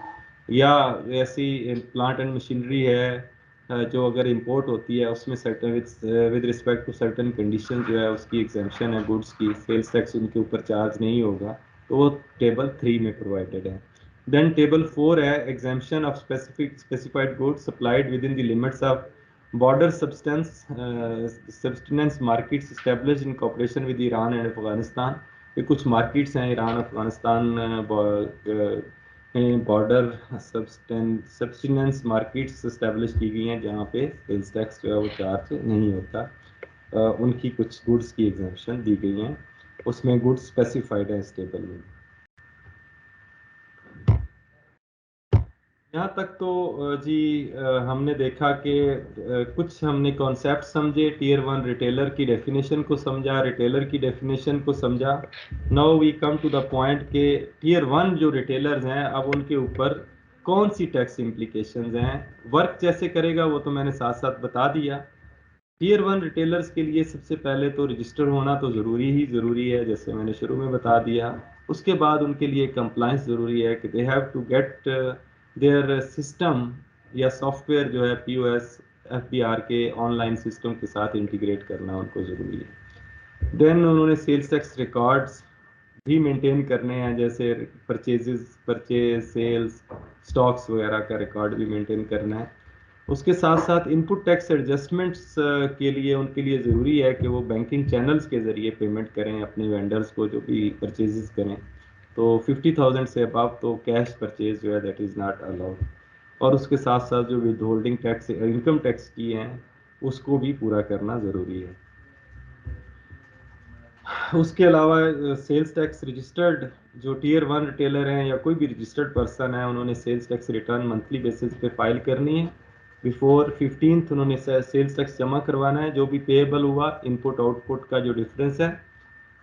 या ऐसी प्लांट एंड मशीनरी है जो अगर इंपोर्ट होती है उसमें certain with respect to certain condition जो है उसकी एग्जाम्पशन है गुड्स की, सेल्स टैक्स उनके ऊपर चार्ज नहीं होगा, तो वो टेबल 3 में प्रोवाइडेड है। देन टेबल 4 है exemption of specified goods supplied with in the limits of border substance markets established in cooperation with Iran and Afghanistan. ये कुछ मार्केट्स हैं Iran Afghanistan border substance markets establish की गई हैं जहाँ पे सेल्स टैक्स जो है वो चार्ज नहीं होता। उनकी कुछ गुड्स की एग्जाम्पशन दी गई हैं, उसमें गुड्स स्पेसिफाइड है इस टेबल में। यहाँ तक तो जी हमने देखा कि कुछ हमने कॉन्सेप्ट समझे, टीयर 1 रिटेलर की डेफिनेशन को समझा, रिटेलर की डेफिनेशन को समझा। Now we come to the point के टीयर 1 जो रिटेलर्स हैं अब उनके ऊपर कौन सी टैक्स इम्प्लीकेशंस हैं, वर्क जैसे करेगा वो तो मैंने साथ साथ बता दिया। टीयर 1 रिटेलर्स के लिए सबसे पहले तो रजिस्टर होना तो ज़रूरी है, जैसे मैंने शुरू में बता दिया। उसके बाद उनके लिए कंप्लाइंस ज़रूरी है कि they have to get their system या सॉफ्टवेयर जो है POS FBR के ऑनलाइन सिस्टम के साथ इंटीग्रेट करना उनको ज़रूरी है। देन उन्होंने सेल्स टैक्स रिकॉर्ड्स भी मेंटेन करने हैं, जैसे परचेज सेल्स स्टॉक्स वगैरह का रिकॉर्ड भी मेंटेन करना है। उसके साथ साथ इनपुट टैक्स एडजस्टमेंट्स के लिए उनके लिए ज़रूरी है कि वो बैंकिंग चैनल्स के ज़रिए पेमेंट करें अपने वेंडर्स को जो भी परचेजेस करें। तो 50,000 से अबव तो कैश परचेज जो है दैट इज़ नॉट अलाउड। और उसके साथ साथ जो with holding tax income tax की हैं उसको भी पूरा करना ज़रूरी है। उसके अलावा सेल्स टैक्स रजिस्टर्ड जो टीयर 1 रिटेलर हैं या कोई भी रजिस्टर्ड पर्सन है उन्होंने sales tax return monthly basis पे फाइल करनी है। बिफोर 15th उन्होंने सेल्स टैक्स जमा करवाना है, जो भी पेएबल हुआ इनपुट आउटपुट का जो डिफरेंस है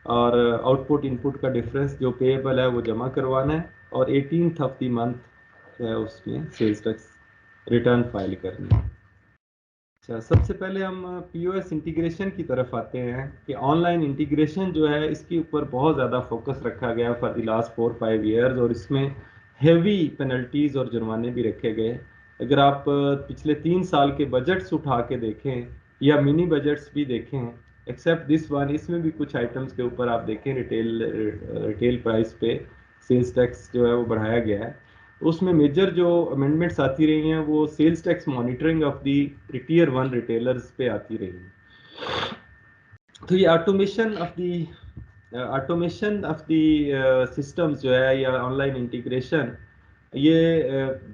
और आउटपुट इनपुट का डिफरेंस जो पेएबल है वो जमा करवाना है, और 18th ऑफ द मंथ जो है उसमें सेल्स टैक्स रिटर्न फाइल करनी है। अच्छा, सबसे पहले हम पीओएस इंटीग्रेशन की तरफ आते हैं कि ऑनलाइन इंटीग्रेशन जो है इसके ऊपर बहुत ज़्यादा फोकस रखा गया फॉर द लास्ट 4-5 ईयर्स, और इसमें हेवी पेनल्टीज और जुर्माने भी रखे गए। अगर आप पिछले 3 साल के बजट्स उठा के देखें या मिनी बजट्स भी देखें, एक्सेप्ट दिस वन, इसमें भी कुछ आइटम्स के ऊपर आप देखें रिटेल प्राइस पे सेल्स टैक्स जो है वो बढ़ाया गया है। उसमें मेजर जो अमेंडमेंट्स आती रही हैं वो sales tax monitoring of the tier 1 retailers पे आती रही हैं। तो ये ऑटोमेशन ऑफ दी सिस्टम्स जो है या ऑनलाइन इंटीग्रेशन, ये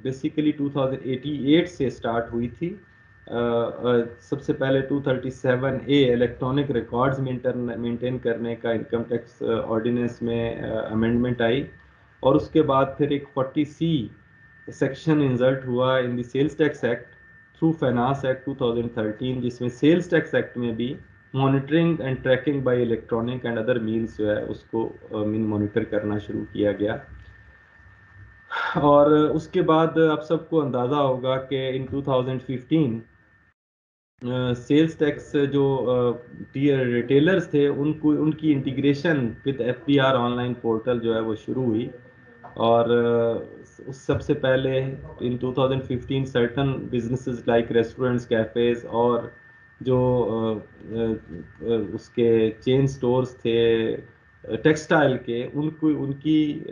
बेसिकली 2088 से स्टार्ट हुई थी। सबसे पहले 237A इलेक्ट्रॉनिक रिकॉर्ड्स मेंटेन करने का इनकम टैक्स ऑर्डिनेंस में अमेंडमेंट आई, और उसके बाद फिर एक 40C सेक्शन इंसर्ट हुआ in the sales tax act through finance act 2013, जिसमें सेल्स टैक्स एक्ट में भी monitoring and tracking by electronic and other means जो है उसको मॉनिटर करना शुरू किया गया। और उसके बाद आप सबको अंदाज़ा होगा कि इन 2015 सेल्स टैक्स जो टीयर रिटेलर्स थे उनकी integration with FBR online portal जो है वो शुरू हुई। और उस सबसे पहले इन 2015 certain businesses like restaurants, cafes और जो उसके चेन स्टोर्स थे टेक्सटाइल के, उनकी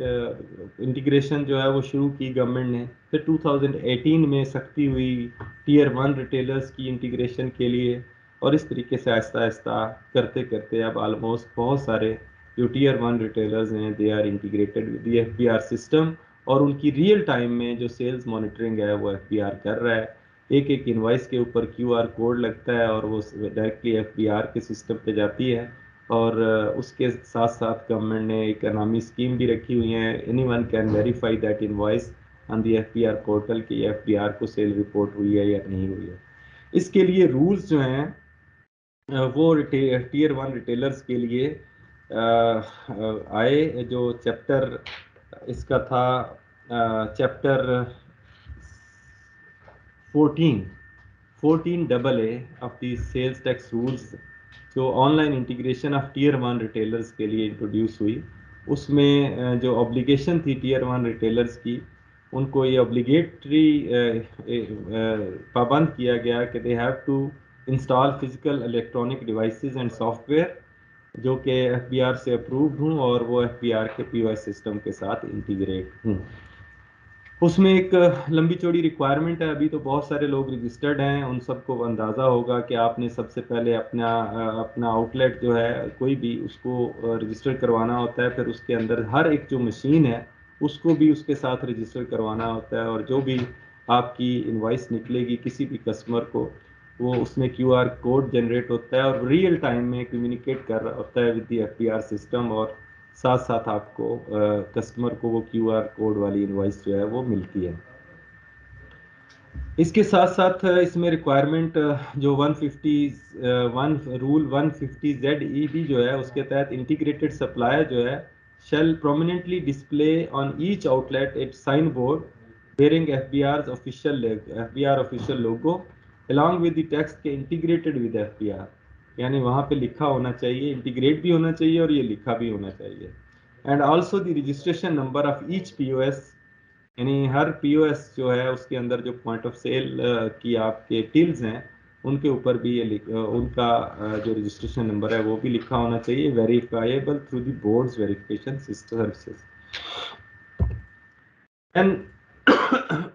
इंटीग्रेशन जो है वो शुरू की गवर्नमेंट ने। फिर 2018 में सख्ती हुई टीयर 1 रिटेलर्स की इंटीग्रेशन के लिए, और इस तरीके से आहिस्ता आहिस्ता करते करते अब ऑलमोस्ट बहुत सारे जो टीयर 1 रिटेलर्स हैं they are integrated with the FBR system, और उनकी रियल टाइम में जो सेल्स मॉनिटरिंग है वो एफबीआर कर रहा है। एक एक इनवाइस के ऊपर क्यूआर कोड लगता है और वो डायरेक्टली एफबीआर के सिस्टम पे जाती है। और उसके साथ साथ गवर्नमेंट ने इकोनॉमी स्कीम भी रखी हुई है, anyone can verify that invoice on the FBR portal कि एफबीआर को सेल रिपोर्ट हुई है या नहीं हुई है। इसके लिए रूल्स जो हैं वो टीयर 1 रिटेलर्स के लिए आए, जो चैप्टर इसका था chapter 14AA of the sales tax rules, जो online integration of tier 1 retailers के लिए इंट्रोड्यूस हुई। उसमें जो ऑब्लिगेशन थी टीयर 1 रिटेलर्स की, उनको ये ऑब्लिगेटरी पाबंद किया गया कि they have to install physical electronic devices and software जो कि एफबीआर से अप्रूव्ड हूँ और वो एफबीआर के पीओएस सिस्टम के साथ इंटीग्रेट हूँ। उसमें एक लंबी चौड़ी रिक्वायरमेंट है। अभी तो बहुत सारे लोग रजिस्टर्ड हैं, उन सबको अंदाज़ा होगा कि आपने सबसे पहले अपना आउटलेट जो है कोई भी उसको रजिस्टर करवाना होता है, फिर उसके अंदर हर एक जो मशीन है उसको भी उसके साथ रजिस्टर करवाना होता है, और जो भी आपकी इनवॉइस निकलेगी किसी भी कस्टमर को, वो उसमें क्यूआर कोड जनरेट होता है और रियल टाइम में कम्युनिकेट कर रहा होता है विद द एफबीआर सिस्टम, और साथ साथ आपको कस्टमर को वो क्यूआर कोड वाली इनवॉइस जो है वो मिलती है। इसके साथ साथ इसमें रिक्वायरमेंट जो 151 रूल 150ZEB जो है उसके तहत इंटीग्रेटेड सप्लायर जो है shall prominently display on each outlet a signboard bearing FBR official logo along with the text के integrated with FBR, यानी वहाँ पे लिखा होना चाहिए, इंटीग्रेट भी होना चाहिए और ये लिखा भी होना चाहिए। And also the registration number of each POS, यानी हर पीओएस जो है उसके अंदर जो पॉइंट ऑफ सेल की आपके टिल्स हैं उनके ऊपर भी ये उनका जो रजिस्ट्रेशन नंबर है वो भी लिखा होना चाहिए, verifiable through the board's verification services. And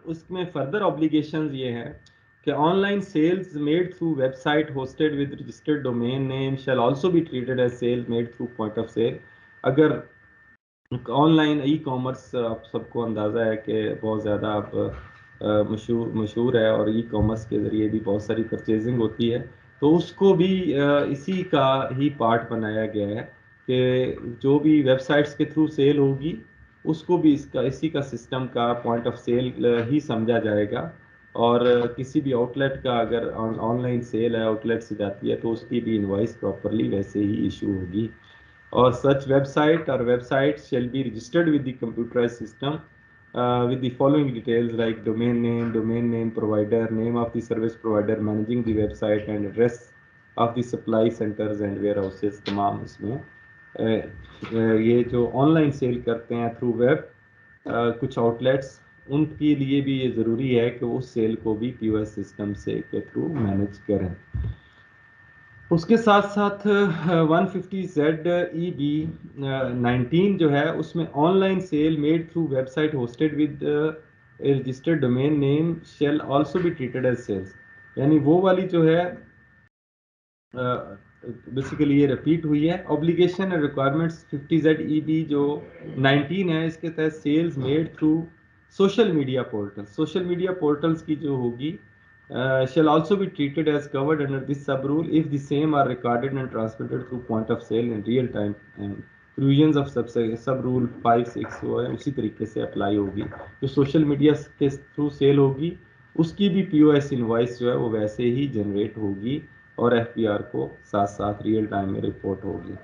उसमें फर्दर ऑब्लिगेशंस ये हैं कि online sales made through website hosted with registered domain name shall also be treated as sale made through point of sale. अगर ऑनलाइन ई कॉमर्स आप सबको अंदाज़ा है कि बहुत ज़्यादा अब मशहूर है और ई कॉमर्स के ज़रिए भी बहुत सारी परचेजिंग होती है, तो उसको भी इसी का ही पार्ट बनाया गया है कि जो भी वेबसाइट्स के थ्रू सेल होगी उसको भी इसी का सिस्टम का पॉइंट ऑफ सेल ही समझा जाएगा, और किसी भी आउटलेट का अगर ऑनलाइन सेल है आउटलेट से जाती है तो उसकी भी इनवॉइस प्रॉपरली वैसे ही इशू होगी। और such website or websites shall be registered with the computerized system with the following details like domain name provider, name of the service provider managing the website, and address of the supply centers and warehouses. तमाम इसमें ये जो online sale करते हैं through web कुछ outlets, उनके लिए भी ये ज़रूरी है कि वो सेल को भी POS सिस्टम से के थ्रू मैनेज करें। उसके साथ साथ 150ZEB19 जो है उसमें online sale made through website hosted with registered domain name shall also be treated as sales, यानी वो वाली जो है बेसिकली ये रिपीट हुई है। ऑब्लिगेशन एंड रिक्वायरमेंट्स 50ZEB जो 19 है, इसके तहत sales made through social media portals की जो होगी shall also be treated as covered under this sub rule if the same are recorded and transmitted through point of sale in real time, and provisions of sub rule 5-6 वो है उसी तरीके से apply होगी। जो सोशल मीडिया के through cell होगी उसकी भी POS इनवॉइस जो है वो वैसे ही जनरेट होगी और FBR को साथ साथ रियल टाइम में रिपोर्ट होगी।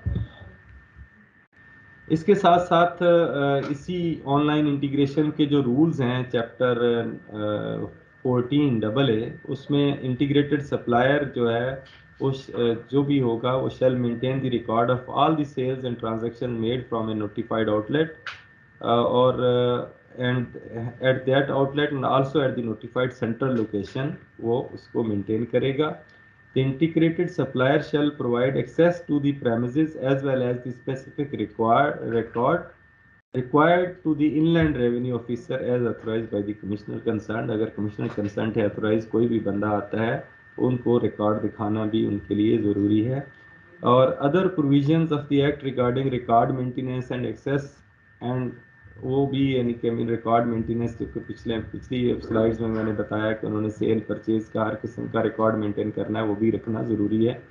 इसके साथ साथ इसी ऑनलाइन इंटीग्रेशन के जो रूल्स हैं चैप्टर 14AA उसमें इंटीग्रेटेड सप्लायर जो है उस जो भी होगा वो shall maintain the record of all the sales and transaction made from a notified outlet और and at that outlet and also at the notified central location वो उसको मेंटेन करेगा। The integrated supplier shall provide access to the premises as well as the specific record required to the inland revenue officer as authorized by the commissioner concerned। अगर commissioner concerned है authorized कोई भी बंदा आता है उनको record दिखाना भी उनके लिए ज़रूरी है। और other provisions of the act regarding record maintenance and access and वो भी यानी कि रिकॉर्ड मेंटेनेंस, जो पिछली स्लाइड्स में मैंने बताया कि उन्होंने सेल परचेज का हर किस्म का रिकॉर्ड मेंटेन करना है, वो भी रखना ज़रूरी है।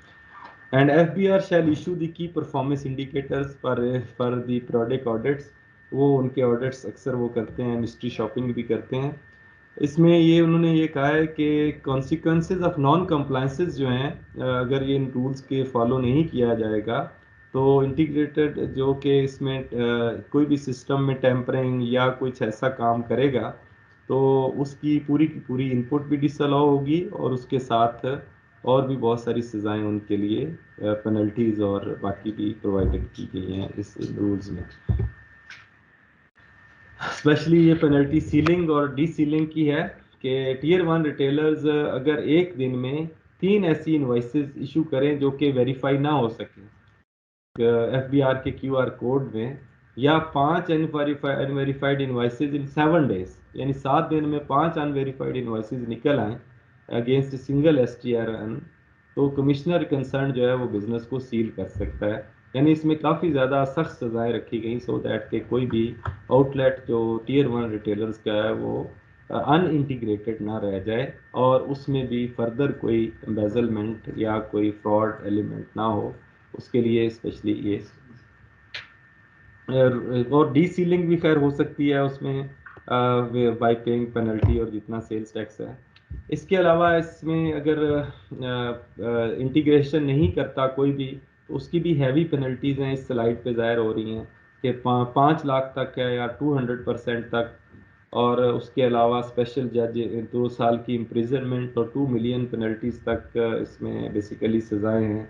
And FBR shall issue the key performance indicators for the product audits. वो उनके ऑडिट्स अक्सर वो करते हैं, मिस्ट्री शॉपिंग भी करते हैं। इसमें ये उन्होंने ये कहा है कि कॉन्सिक्वेंसेज ऑफ नॉन कंप्लायंसेस जो हैं अगर ये इन रूल्स के फॉलो नहीं किया जाएगा तो इंटीग्रेटेड जो कि इसमें कोई भी सिस्टम में टेम्परिंग या कुछ ऐसा काम करेगा तो उसकी पूरी की पूरी इनपुट भी डिसअलाउ होगी और उसके साथ और भी बहुत सारी सज़ाएं उनके लिए पेनल्टीज़ और बाकी भी प्रोवाइडेड की गई हैं इस रूल्स में। स्पेशली ये पेनल्टी सीलिंग और डी सीलिंग की है कि टीयर 1 रिटेलर्स अगर एक दिन में 3 ऐसी इनवॉइसेस इशू करें जो कि वेरीफाई ना हो सके FBR के QR कोड में, या 5 अनवेरीफाइड इनवॉइसेस इन 7 डेज, यानी 7 दिन में 5 अनवेरीफाइड इनवॉइसेस निकल आएँ अगेंस्ट सिंगल STRN, तो कमिश्नर कंसर्न जो है वो बिजनेस को सील कर सकता है। यानी इसमें काफ़ी ज़्यादा सख्त सज़ाएँ रखी गई सो दैट के कोई भी आउटलेट जो टीयर 1 रिटेलर्स का है वो अनइंटीग्रेटेड ना रह जाए और उसमें भी फर्दर कोई एम्बेजलमेंट या कोई फ्रॉड एलिमेंट ना हो, उसके लिए स्पेशली ये और डी सीलिंग भी खैर हो सकती है उसमें बाय पेइंग पेनल्टी और जितना सेल्स टैक्स है। इसके अलावा इसमें अगर इंटीग्रेशन नहीं करता कोई भी तो उसकी भी हैवी पेनल्टीज़ हैं, इस स्लाइड पे ज़ाहिर हो रही हैं कि 5 लाख तक है या 200% तक, और उसके अलावा स्पेशल जज 2 साल की इम्प्रिजनमेंट और 2 मिलियन पेनल्टीज़ तक इसमें बेसिकली सज़ाएँ हैं।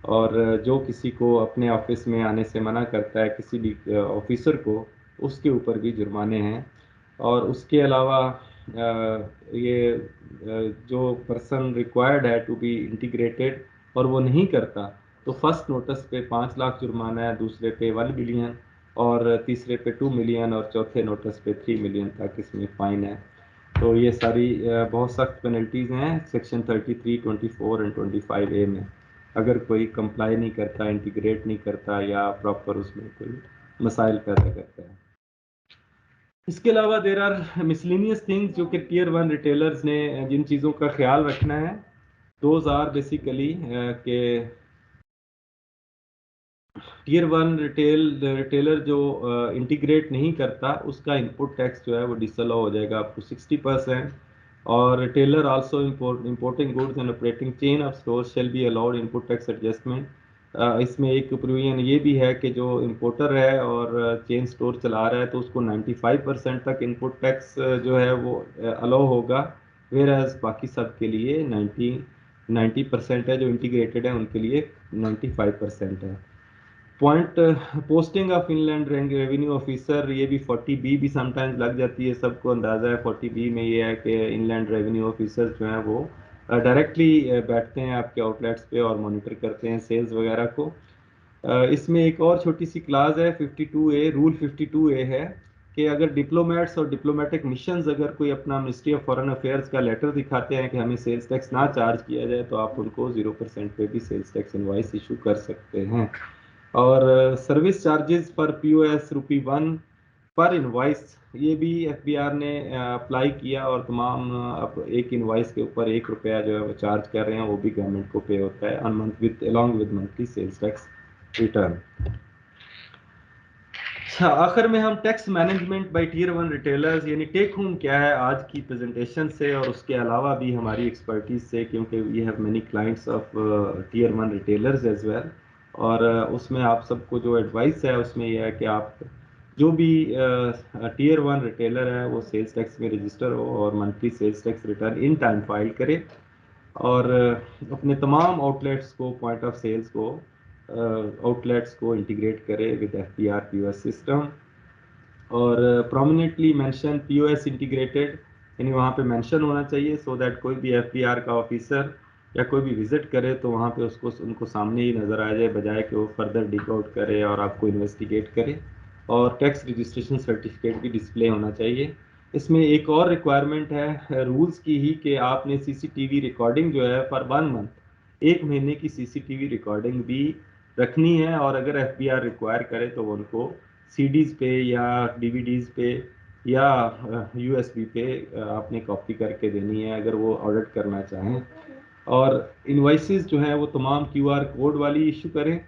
और जो किसी को अपने ऑफिस में आने से मना करता है किसी भी ऑफिसर को, उसके ऊपर भी जुर्माने हैं। और उसके अलावा ये जो पर्सन रिक्वायर्ड है टू बी इंटीग्रेटेड और वो नहीं करता तो फर्स्ट नोटिस पे 5 लाख जुर्माना है, दूसरे पे 1 मिलियन और तीसरे पे 2 मिलियन और चौथे नोटिस पे 3 मिलियन तक इसमें फ़ाइन है। तो ये सारी बहुत सख्त पेनल्टीज़ हैं सेक्शन 33, 24 एंड 25A में अगर कोई कंप्लाई नहीं करता, इंटीग्रेट नहीं करता या प्रॉपर उसमें कोई मसाइल पैदा करता है। इसके अलावा देर आर मिसलिनियस थिंग्स जो कि टीयर 1 रिटेलर्स ने जिन चीज़ों का ख्याल रखना है, दोज आर बेसिकली के टीयर 1 रिटेलर जो इंटीग्रेट नहीं करता उसका इनपुट टैक्स जो है वो डिसअलाउ हो जाएगा अप टू 60%, और retailer also importing goods and operating chain of stores shall be allowed input tax adjustment इसमें एक प्रोविजन ये भी है कि जो इम्पोर्टर है और चेन स्टोर चला रहा है तो उसको 95% तक इनपुट टैक्स जो है वो अलाउ होगा, वेयर एज बाकी सब के लिए 90% है, जो इंटीग्रेटेड है उनके लिए 95% है। Point posting of inland revenue officer, ये भी 40B भी समटाइम्स लग जाती है, सबको अंदाज़ा है 40B में ये है कि इनलैंड रेवेन्यू ऑफिसर जो हैं वो डायरेक्टली बैठते हैं आपके आउटलेट्स पे और मॉनिटर करते हैं सेल्स वगैरह को। इसमें एक और छोटी सी क्लास है 52A, रूल 52A है कि अगर डिप्लोमेट्स और डिप्लोमेटिक मिशंस अगर कोई अपना मिनिस्ट्री ऑफ फॉरेन अफेयर्स का लेटर दिखाते हैं कि हमें सेल्स टैक्स ना चार्ज किया जाए, तो आप उनको 0% पे भी सेल्स टैक्स इनवॉइस इशू कर सकते हैं। और सर्विस चार्जेस पर POS ₹1 पर इनवॉइस, ये भी FBR ने अप्लाई किया और तमाम अब एक इनवॉइस के ऊपर ₹1 जो है वो चार्ज कर रहे हैं, वो भी गवर्नमेंट को पे होता है on month with along with monthly sales tax return. अच्छा, आखिर में हम tax management by tier 1 retailers यानी टेक होम क्या है आज की प्रेजेंटेशन से, और उसके अलावा भी हमारी एक्सपर्टीज से, क्योंकि we have many clients of tier 1 retailers as well. और उसमें आप सबको जो एडवाइस है उसमें यह है कि आप जो भी टीयर 1 रिटेलर है वो सेल्स टैक्स में रजिस्टर हो और monthly sales tax return in time file करे, और अपने तमाम आउटलेट्स को, पॉइंट ऑफ सेल्स को, आउटलेट्स को इंटीग्रेट करे विद FBR POS सिस्टम, और प्रोमिनेंटली मेंशन POS इंटीग्रेटेड, यानी वहाँ पे मेंशन होना चाहिए सो दैट कोई भी FBR का ऑफिसर या कोई भी विजिट करे तो वहाँ पे उसको उनको सामने ही नज़र आ जाए, बजाय कि वो फर्दर डिग आउट करे और आपको इन्वेस्टिगेट करे। और टैक्स रजिस्ट्रेशन सर्टिफिकेट भी डिस्प्ले होना चाहिए। इसमें एक और रिक्वायरमेंट है रूल्स की ही कि आपने CCTV रिकॉर्डिंग जो है पर 1 मंथ, 1 महीने की CCTV रिकॉर्डिंग भी रखनी है, और अगर FBR रिक्वायर करे तो वो उनको CDs पे या DVDs पे या USB पे आपने कॉपी करके देनी है अगर वो ऑडिट करना चाहें। और इनवाइसेस जो हैं वो तमाम QR कोड वाली इशू करें।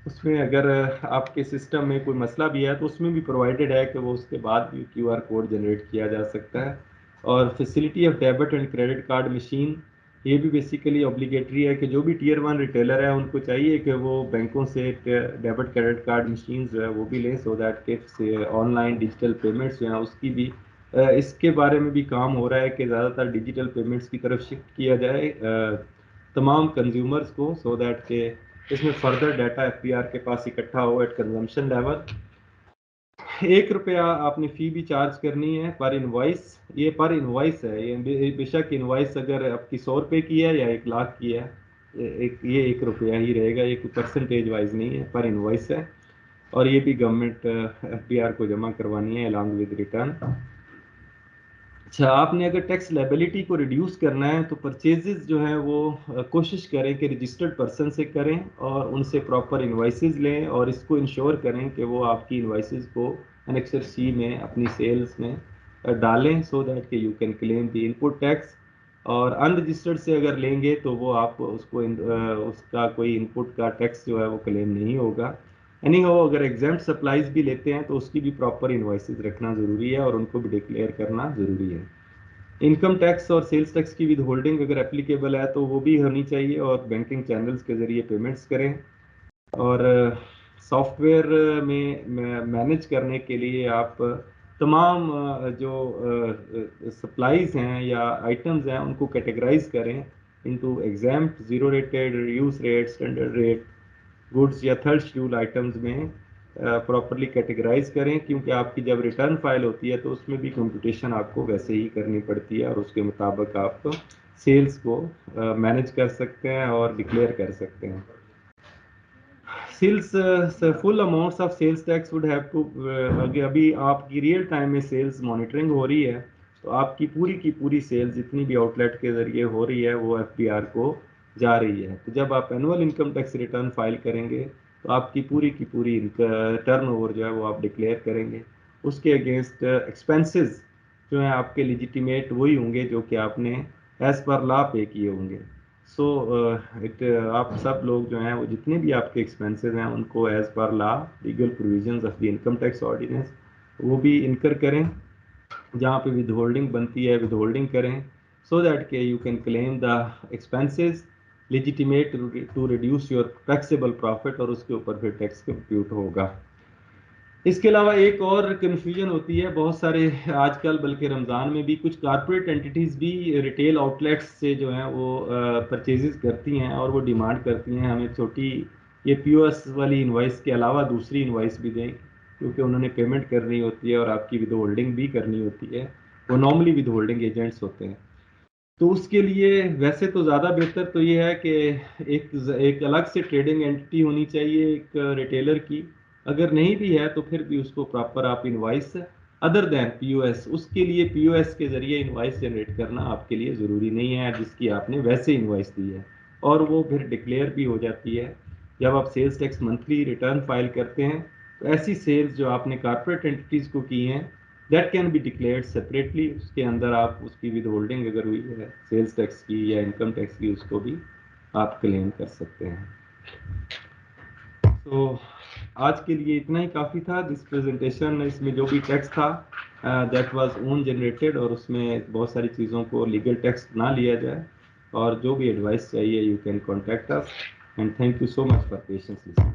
उसमें अगर आपके सिस्टम में कोई मसला भी है तो उसमें भी प्रोवाइडेड है कि वो उसके बाद भी QR कोड जनरेट किया जा सकता है। और facility of debit and credit card machine, ये भी बेसिकली ऑब्लिगेटरी है कि जो भी टीयर 1 रिटेलर है उनको चाहिए कि वो बैंकों से डेबिट क्रेडिट कार्ड मशीन जो है वो भी लें, सो दैट के ऑनलाइन डिजिटल पेमेंट्स जो हैं उसकी भी इसके बारे में भी काम हो रहा है कि ज़्यादातर डिजिटल पेमेंट्स की तरफ शिफ्ट किया जाए तमाम कंज्यूमर्स को, सो दैट के इसमें फर्दर डाटा FBR के पास इकट्ठा हो एट कंजम्पशन लेवल। ₹1 आपने फ़ी भी चार्ज करनी है पर इनवॉइस, ये पर इनवॉइस है, ये बेशक इनवॉइस अगर आपकी ₹100 की है या 1 लाख की है, ये ₹1 ही रहेगा, ये कोई परसेंटेज वाइज नहीं है, पर इनवॉइस है। और ये भी गवर्नमेंट FBR को जमा करवानी है अलॉन्ग विद रिटर्न। अच्छा, आपने अगर टैक्स लायबिलिटी को रिड्यूस करना है तो परचेजेस जो हैं वो कोशिश करें कि रजिस्टर्ड पर्सन से करें और उनसे प्रॉपर इन्वाइसेस लें, और इसको इंश्योर करें कि वो आपकी इन्वाइसेस को एनेक्सर C में अपनी सेल्स में डालें, सो दैट कि you can claim the input tax. और अनरजिस्टर्ड से अगर लेंगे तो वो आप उसको उसका कोई इनपुट का टैक्स जो है वो क्लेम नहीं होगा। एनी हो, अगर एग्जाम्प्ट सप्लाईज भी लेते हैं तो उसकी भी प्रॉपर इन्वाइसेस रखना ज़रूरी है और उनको भी डिक्लेयर करना ज़रूरी है। इनकम टैक्स और सेल्स टैक्स की विद होल्डिंग अगर एप्लीकेबल है तो वो भी होनी चाहिए, और बैंकिंग चैनल्स के ज़रिए पेमेंट्स करें। और सॉफ्टवेयर में मैनेज करने के लिए आप तमाम जो सप्लाईज हैं या आइटम्स हैं उनको कैटेगराइज करें into exempt, zero rated, reduce rate, standard rate, goods या थर्ड शेड्यूल आइटम्स में प्रॉपरली कैटेगराइज करें, क्योंकि आपकी जब रिटर्न फाइल होती है तो उसमें भी कंप्यूटेशन आपको वैसे ही करनी पड़ती है, और उसके मुताबिक आप सेल्स को मैनेज कर सकते हैं और डिक्लेयर कर सकते हैं। Sales full amounts of sales tax would have to, अभी आपकी रियल टाइम में सेल्स मॉनिटरिंग हो रही है तो आपकी पूरी की पूरी सेल्स जितनी भी आउटलेट के ज़रिए हो रही है वो FBR को जा रही है। तो जब आप annual income tax return file करेंगे तो आपकी पूरी की पूरी टर्नओवर जो है वो आप डिक्लेयर करेंगे। उसके अगेंस्ट एक्सपेंसेस जो हैं आपके लिजिटिमेट वही होंगे जो कि आपने एज़ पर लॉ पे किए होंगे। सो आप सब लोग जो हैं वो जितने भी आपके एक्सपेंसेस हैं उनको as per law legal provisions of the income tax ordinance वो भी इनकर करें। जहाँ पे विद होल्डिंग बनती है विद होल्डिंग करें, सो दैट के you can claim the expenses legitimate to reduce your taxable profit, और उसके ऊपर फिर टैक्स कंप्यूट होगा। इसके अलावा एक और कन्फ्यूजन होती है बहुत सारे आजकल, बल्कि रमज़ान में भी कुछ कारपोरेट एंटिटीज़ भी रिटेल आउटलेट्स से जो हैं वो परचेजेस करती हैं और वो डिमांड करती हैं हमें छोटी ये पीओएस वाली इनवाइस के अलावा दूसरी इनवाइस भी दें, क्योंकि उन्होंने पेमेंट करनी होती है और आपकी विद होल्डिंग भी करनी होती है। वो नॉर्मली विद होल्डिंग एजेंट्स होते हैं। तो उसके लिए वैसे तो ज़्यादा बेहतर तो ये है कि एक अलग से ट्रेडिंग एंटिटी होनी चाहिए एक रिटेलर की। अगर नहीं भी है तो फिर भी उसको प्रॉपर आप इनवाइस अदर दैन पीओएस, उसके लिए पीओएस के ज़रिए इनवाइस जनरेट करना आपके लिए ज़रूरी नहीं है जिसकी आपने वैसे इनवाइस दी है, और वो फिर डिक्लेयर भी हो जाती है। जब आप sales tax monthly return file करते हैं तो ऐसी सेल्स जो आपने कारपोरेट एंटिटीज़ को की हैं that can be declared separately. उसके अंदर आप उसकी विद होल्डिंग अगर हुई है सेल्स टैक्स की या इनकम टैक्स की, उसको भी आप क्लेम कर सकते हैं। तो आज के लिए इतना ही काफ़ी था। दिस प्रेजेंटेशन, इसमें जो भी टैक्स था दैट वाज ओन जनरेटेड, और उसमें बहुत सारी चीज़ों को लीगल टैक्स ना लिया जाए, और जो भी एडवाइस चाहिए you can contact us, and thank you so much for patience listening.